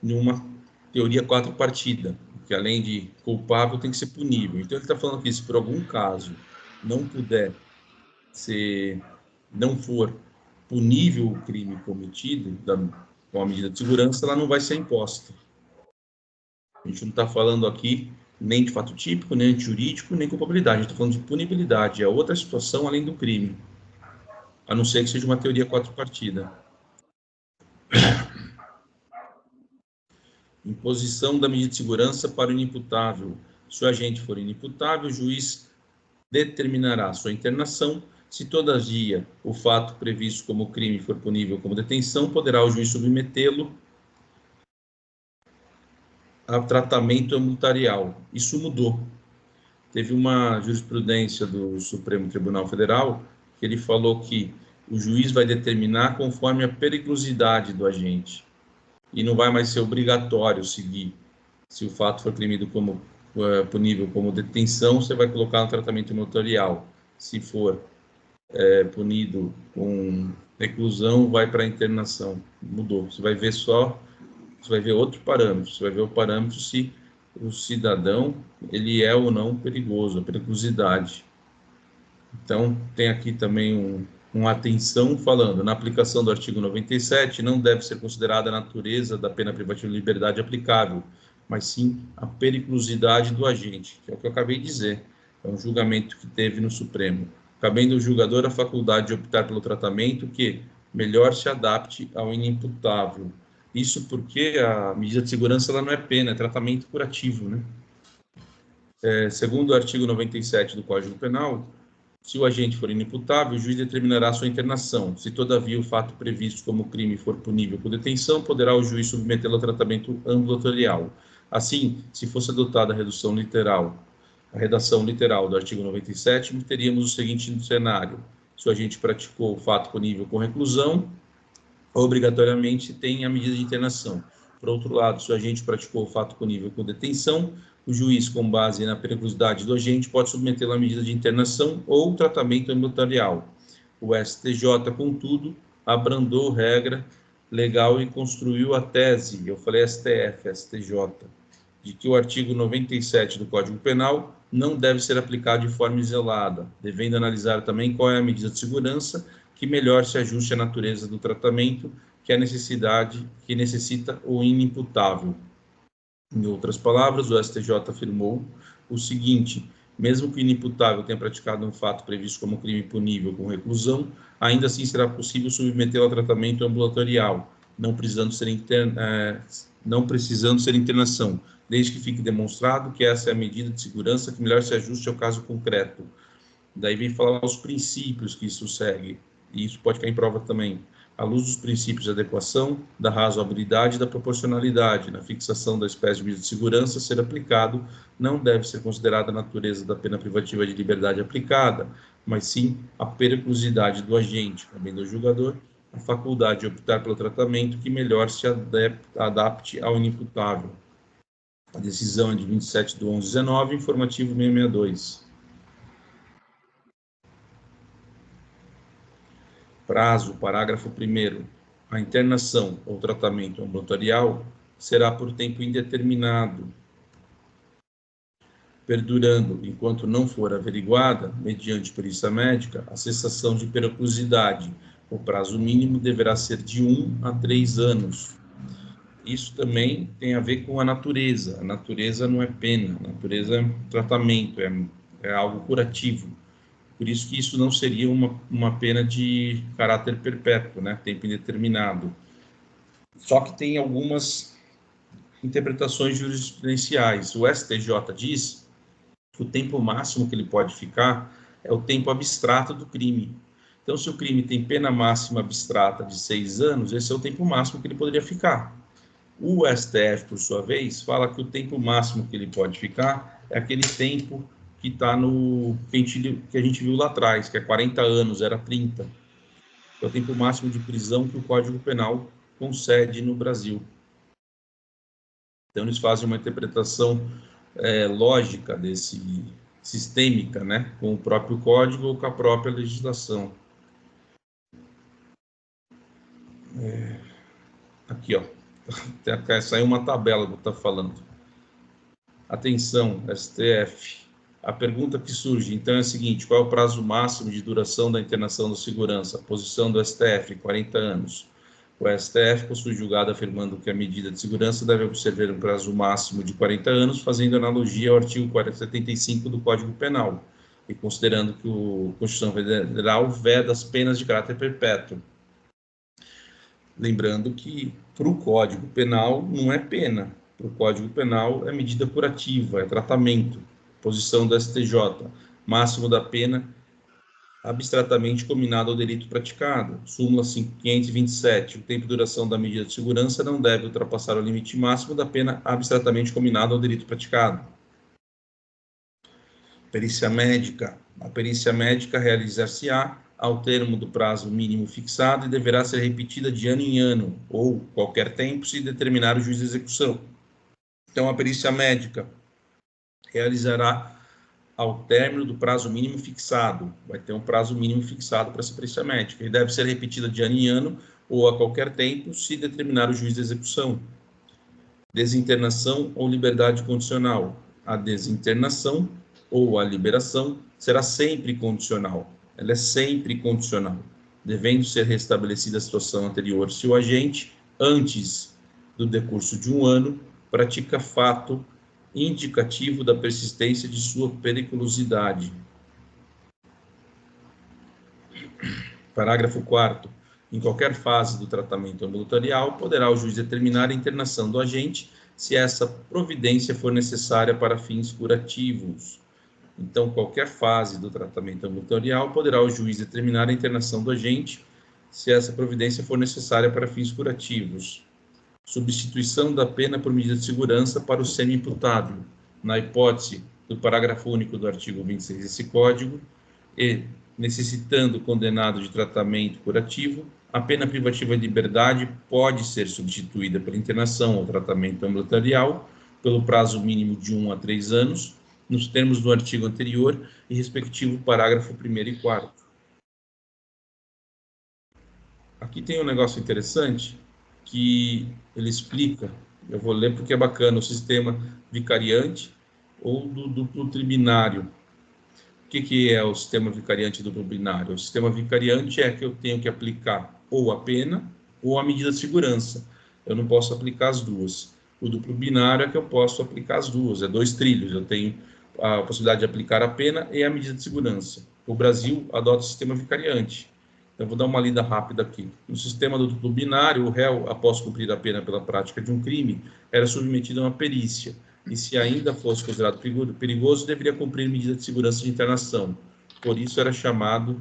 numa teoria quatripartida, que além de culpável tem que ser punível. Então ele está falando que se por algum caso não puder ser, não for punível o crime cometido com a medida de segurança, ela não vai ser imposta. A gente não está falando aqui nem de fato típico, nem de jurídico, nem culpabilidade. A gente está falando de punibilidade. É outra situação além do crime. A não ser que seja uma teoria quatripartida. Imposição da medida de segurança para o inimputável. Se o agente for inimputável, o juiz determinará sua internação. Se, todavia, o fato previsto como crime for punível como detenção, poderá o juiz submetê-lo a tratamento ambulatorial. Isso mudou. Teve uma jurisprudência do Supremo Tribunal Federal que ele falou que o juiz vai determinar conforme a periculosidade do agente e não vai mais ser obrigatório seguir. Se o fato for punível como detenção, você vai colocar no tratamento ambulatorial. Se for punido com reclusão, vai para a internação. Mudou. Você vai ver outro parâmetro. Você vai ver o parâmetro se o cidadão ele é ou não perigoso, a periculosidade. Então, tem aqui também uma atenção falando, na aplicação do artigo 97, não deve ser considerada a natureza da pena privativa de liberdade aplicável, mas sim a periculosidade do agente, que é o que eu acabei de dizer. É um julgamento que teve no Supremo. Cabendo ao julgador a faculdade de optar pelo tratamento que melhor se adapte ao inimputável. Isso porque a medida de segurança ela não é pena, é tratamento curativo, né? Segundo o artigo 97 do Código Penal, se o agente for inimputável, o juiz determinará sua internação. Se, todavia, o fato previsto como crime for punível por detenção, poderá o juiz submetê-lo a tratamento ambulatorial. Assim, se fosse adotada a redação literal do artigo 97, teríamos o seguinte cenário: se o agente praticou o fato punível com reclusão, obrigatoriamente tem a medida de internação. Por outro lado, se o agente praticou o fato punível com detenção, o juiz, com base na periculosidade do agente, pode submetê-lo à medida de internação ou tratamento ambulatorial. O STJ, contudo, abrandou regra legal e construiu a tese, eu falei STF, STJ, de que o artigo 97 do Código Penal não deve ser aplicado de forma isolada, devendo analisar também qual é a medida de segurança que melhor se ajuste à natureza do tratamento que necessita o inimputável. Em outras palavras, o STJ afirmou o seguinte: mesmo que o inimputável tenha praticado um fato previsto como crime punível com reclusão, ainda assim será possível submetê-lo a tratamento ambulatorial, não precisando ser internação, desde que fique demonstrado que essa é a medida de segurança que melhor se ajuste ao caso concreto. Daí vem falar os princípios que isso segue, e isso pode cair em prova também. À luz dos princípios de adequação, da razoabilidade e da proporcionalidade, na fixação da espécie de medida de segurança a ser aplicado, não deve ser considerada a natureza da pena privativa de liberdade aplicada, mas sim a periculosidade do agente, também do julgador, a faculdade de optar pelo tratamento que melhor se adapte ao inimputável. A decisão é de 27/11/19, informativo 662. Prazo, parágrafo 1º. A internação ou tratamento ambulatorial será por tempo indeterminado, perdurando, enquanto não for averiguada, mediante perícia médica, a cessação de periculosidade. O prazo mínimo deverá ser de 1 a 3 anos. Isso também tem a ver com a natureza. A natureza não é pena, a natureza é tratamento, é algo curativo. Por isso que isso não seria uma pena de caráter perpétuo, né? Tempo indeterminado. Só que tem algumas interpretações jurisprudenciais. O STJ diz que o tempo máximo que ele pode ficar é o tempo abstrato do crime. Então, se o crime tem pena máxima abstrata de 6 anos, esse é o tempo máximo que ele poderia ficar. O STF, por sua vez, fala que o tempo máximo que ele pode ficar é aquele tempo que está no que a gente viu lá atrás, que é 40 anos, era 30. É o tempo máximo de prisão que o Código Penal concede no Brasil. Então, eles fazem uma interpretação lógica sistêmica, né, com o próprio Código ou com a própria legislação. Aqui, ó, saiu uma tabela do que está falando. Atenção, STF. A pergunta que surge, então, é a seguinte: qual é o prazo máximo de duração da internação da segurança? A posição do STF, 40 anos. O STF possui julgado afirmando que a medida de segurança deve observar um prazo máximo de 40 anos, fazendo analogia ao artigo 475 do Código Penal, e considerando que a Constituição Federal veda as penas de caráter perpétuo. Lembrando que, para o Código Penal, não é pena. Para o Código Penal, é medida curativa, é tratamento. Posição do STJ, máximo da pena abstratamente combinado ao delito praticado. Súmula 527, o tempo de duração da medida de segurança não deve ultrapassar o limite máximo da pena abstratamente combinado ao delito praticado. Perícia médica. A perícia médica realizar-se-á ao termo do prazo mínimo fixado e deverá ser repetida de ano em ano, ou qualquer tempo, se determinar o juiz de execução. Então, a perícia médica realizará ao término do prazo mínimo fixado. Vai ter um prazo mínimo fixado para essa perícia médica. E deve ser repetida de ano em ano ou a qualquer tempo, se determinar o juiz de execução. Desinternação ou liberdade condicional. A desinternação ou a liberação será sempre condicional. Ela é sempre condicional, devendo ser restabelecida a situação anterior se o agente, antes do decurso de um ano, pratica fato indicativo da persistência de sua periculosidade. Parágrafo 4º. Em qualquer fase do tratamento ambulatorial, poderá o juiz determinar a internação do agente se essa providência for necessária para fins curativos. Então, qualquer fase do tratamento ambulatorial, poderá o juiz determinar a internação do agente se essa providência for necessária para fins curativos. Substituição da pena por medida de segurança para o semi-imputável, na hipótese do parágrafo único do artigo 26 desse Código, e, necessitando o condenado de tratamento curativo, a pena privativa de liberdade pode ser substituída pela internação ou tratamento ambulatorial pelo prazo mínimo de 1 a 3 anos, nos termos do artigo anterior e respectivo parágrafo 1º e 4º. Aqui tem um negócio interessante que ele explica, eu vou ler porque é bacana, o sistema vicariante ou do duplo tribinário. O que é o sistema vicariante e duplo binário? O sistema vicariante é que eu tenho que aplicar ou a pena ou a medida de segurança. Eu não posso aplicar as duas. O duplo binário é que eu posso aplicar as duas, é 2 trilhos. Eu tenho a possibilidade de aplicar a pena e a medida de segurança. O Brasil adota o sistema vicariante. Então, vou dar uma lida rápida aqui. No sistema do duplo binário, o réu, após cumprir a pena pela prática de um crime, era submetido a uma perícia. E se ainda fosse considerado perigoso, deveria cumprir medida de segurança de internação. por isso era chamado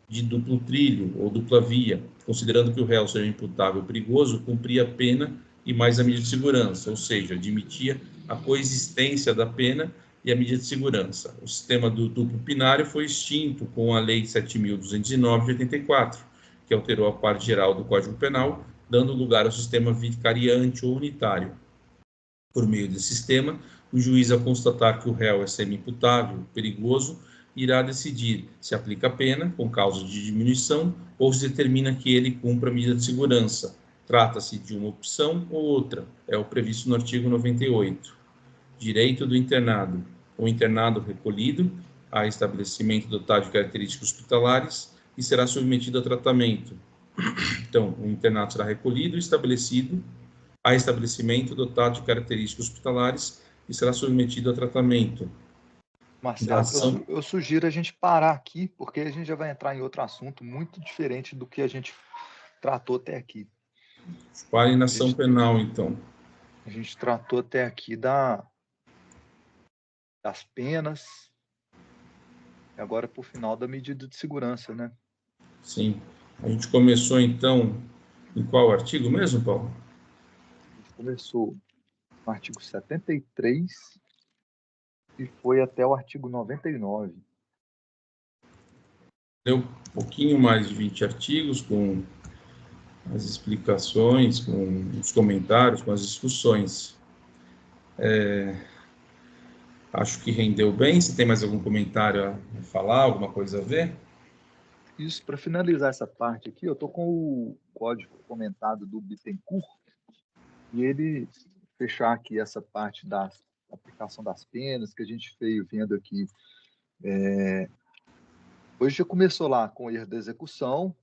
de duplo trilho ou dupla via, considerando que o réu ser imputável perigoso cumpria a pena e mais a medida de segurança, ou seja, admitia a coexistência da pena e a medida de segurança. O sistema do duplo pinário foi extinto com a Lei 7.209 de 84, que alterou a parte geral do Código Penal, dando lugar ao sistema vicariante ou unitário. Por meio desse sistema, o juiz, ao constatar que o réu é semi-imputável, perigoso, irá decidir se aplica a pena, com causa de diminuição, ou se determina que ele cumpra a medida de segurança. Trata-se de uma opção ou outra, é o previsto no artigo 98. Direito do internado. O internado recolhido a estabelecimento dotado de características hospitalares e será submetido a tratamento. Então, o internato será recolhido e estabelecido a estabelecimento dotado de características hospitalares e será submetido a tratamento. Marcelo, eu sugiro a gente parar aqui, porque a gente já vai entrar em outro assunto muito diferente do que a gente tratou até aqui. Pare na ação penal, então. A gente tratou até aqui das penas, e agora por final da medida de segurança, né? Sim. A gente começou, então, em qual artigo mesmo, Paulo? A gente começou no artigo 73 e foi até o artigo 99. Deu um pouquinho mais de 20 artigos, com as explicações, com os comentários, com as discussões. Acho que rendeu bem. Se tem mais algum comentário a falar, alguma coisa a ver? Isso, para finalizar essa parte aqui, eu estou com o código comentado do Bittencourt, e ele fechar aqui essa parte da aplicação das penas que a gente veio vendo aqui. Hoje já começou lá com o erro da execução,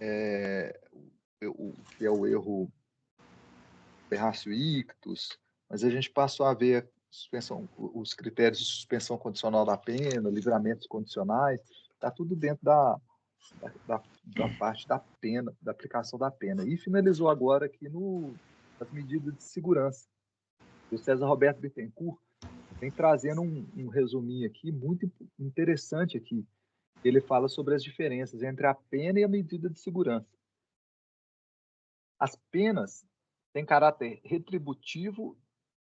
que é o erro ratio ictus, mas a gente passou a ver os critérios de suspensão condicional da pena, livramentos condicionais, está tudo dentro da parte da pena, da aplicação da pena. E finalizou agora aqui nas medidas de segurança. O César Roberto Bittencourt vem trazendo um resuminho aqui muito interessante aqui. Ele fala sobre as diferenças entre a pena e a medida de segurança. As penas têm caráter retributivo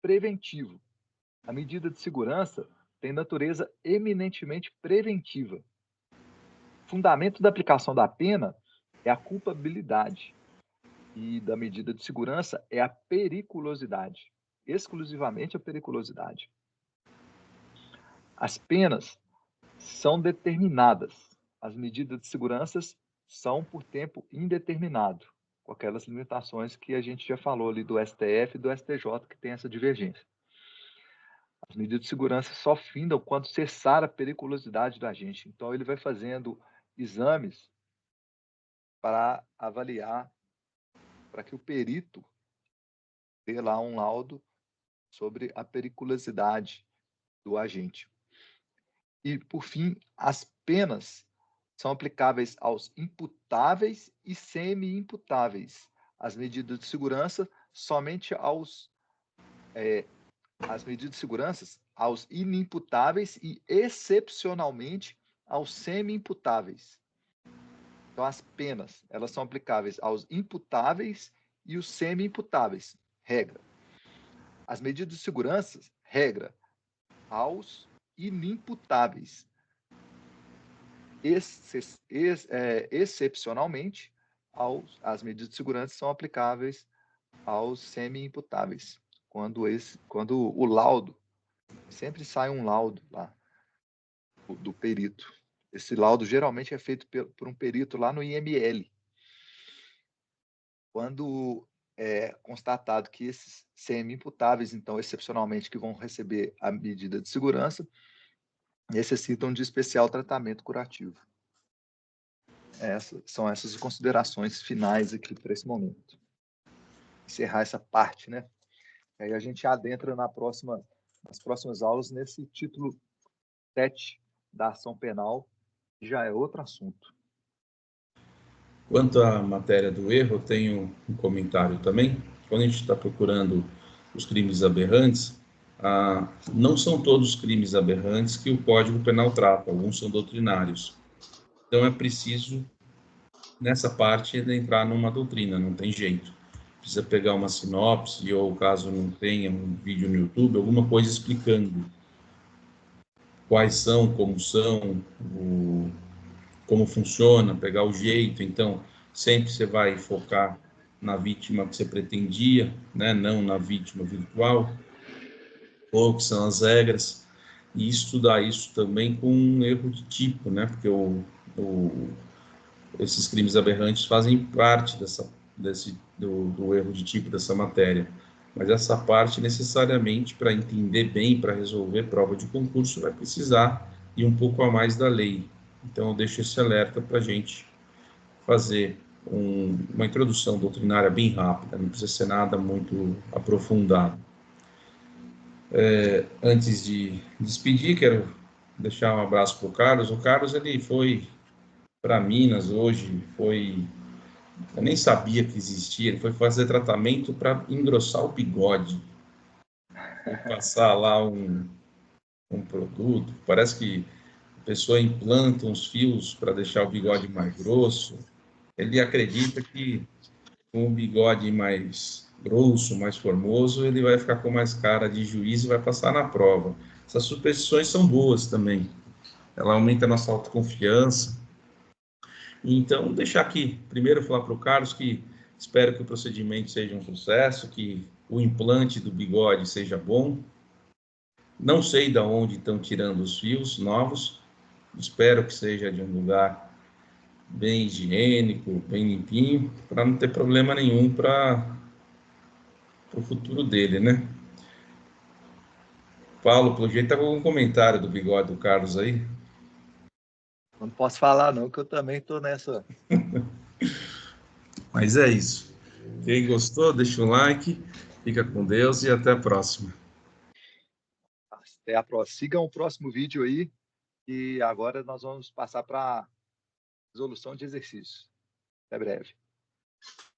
preventivo. A medida de segurança tem natureza eminentemente preventiva. O fundamento da aplicação da pena é a culpabilidade e da medida de segurança é a periculosidade, exclusivamente a periculosidade. As penas são determinadas, as medidas de segurança são por tempo indeterminado, com aquelas limitações que a gente já falou ali do STF e do STJ, que tem essa divergência. As medidas de segurança só findam quando cessar a periculosidade do agente. Então, ele vai fazendo exames para avaliar, para que o perito dê lá um laudo sobre a periculosidade do agente. E, por fim, as penas são aplicáveis aos imputáveis e semi-imputáveis. As medidas de segurança somente as medidas de segurança aos inimputáveis e, excepcionalmente, aos semi-imputáveis. Então, as penas, elas são aplicáveis aos imputáveis e os semi-imputáveis, regra. As medidas de segurança, regra, aos inimputáveis. Excepcionalmente, as medidas de segurança são aplicáveis aos semi-imputáveis. Quando o laudo, sempre sai um laudo lá do perito. Esse laudo geralmente é feito por um perito lá no IML. Quando é constatado que esses semi-imputáveis, então, excepcionalmente, que vão receber a medida de segurança, necessitam de especial tratamento curativo. São essas considerações finais aqui para esse momento. Encerrar essa parte, né? Aí a gente adentra nas próximas aulas nesse título 7 da ação penal, que já é outro assunto. Quanto à matéria do erro, eu tenho um comentário também. Quando a gente está procurando os crimes aberrantes, Não são todos crimes aberrantes que o Código Penal trata, alguns são doutrinários. Então, é preciso, nessa parte, entrar numa doutrina, não tem jeito. Precisa pegar uma sinopse, ou caso não tenha um vídeo no YouTube, alguma coisa explicando quais são, como funciona, pegar o jeito. Então, sempre você vai focar na vítima que você pretendia, né? Não na vítima virtual, ou que são as regras, e estudar isso também com um erro de tipo, né? Porque esses crimes aberrantes fazem parte do erro de tipo dessa matéria. Mas essa parte, necessariamente, para entender bem, para resolver prova de concurso, vai precisar ir um pouco a mais da lei. Então, eu deixo esse alerta para a gente fazer uma introdução doutrinária bem rápida, não precisa ser nada muito aprofundado. Antes de despedir, quero deixar um abraço para o Carlos. O Carlos, ele foi para Minas hoje, eu nem sabia que existia, ele foi fazer tratamento para engrossar o bigode. Foi passar lá um produto, parece que a pessoa implanta uns fios para deixar o bigode mais grosso. Ele acredita que com o bigode mais grosso, mais formoso, ele vai ficar com mais cara de juiz e vai passar na prova. Essas superstições são boas também. Ela aumenta a nossa autoconfiança. Então, deixar aqui, primeiro falar para o Carlos que espero que o procedimento seja um sucesso, que o implante do bigode seja bom. Não sei de onde estão tirando os fios novos, espero que seja de um lugar bem higiênico, bem limpinho, para não ter problema nenhum para o futuro dele, né? Paulo, pelo jeito, tá com algum comentário do bigode do Carlos aí? Não posso falar, não, que eu também estou nessa. Mas é isso. Quem gostou, deixa um like, fica com Deus e até a próxima. Até a próxima. Sigam o próximo vídeo aí. E agora nós vamos passar para a resolução de exercício. Até breve.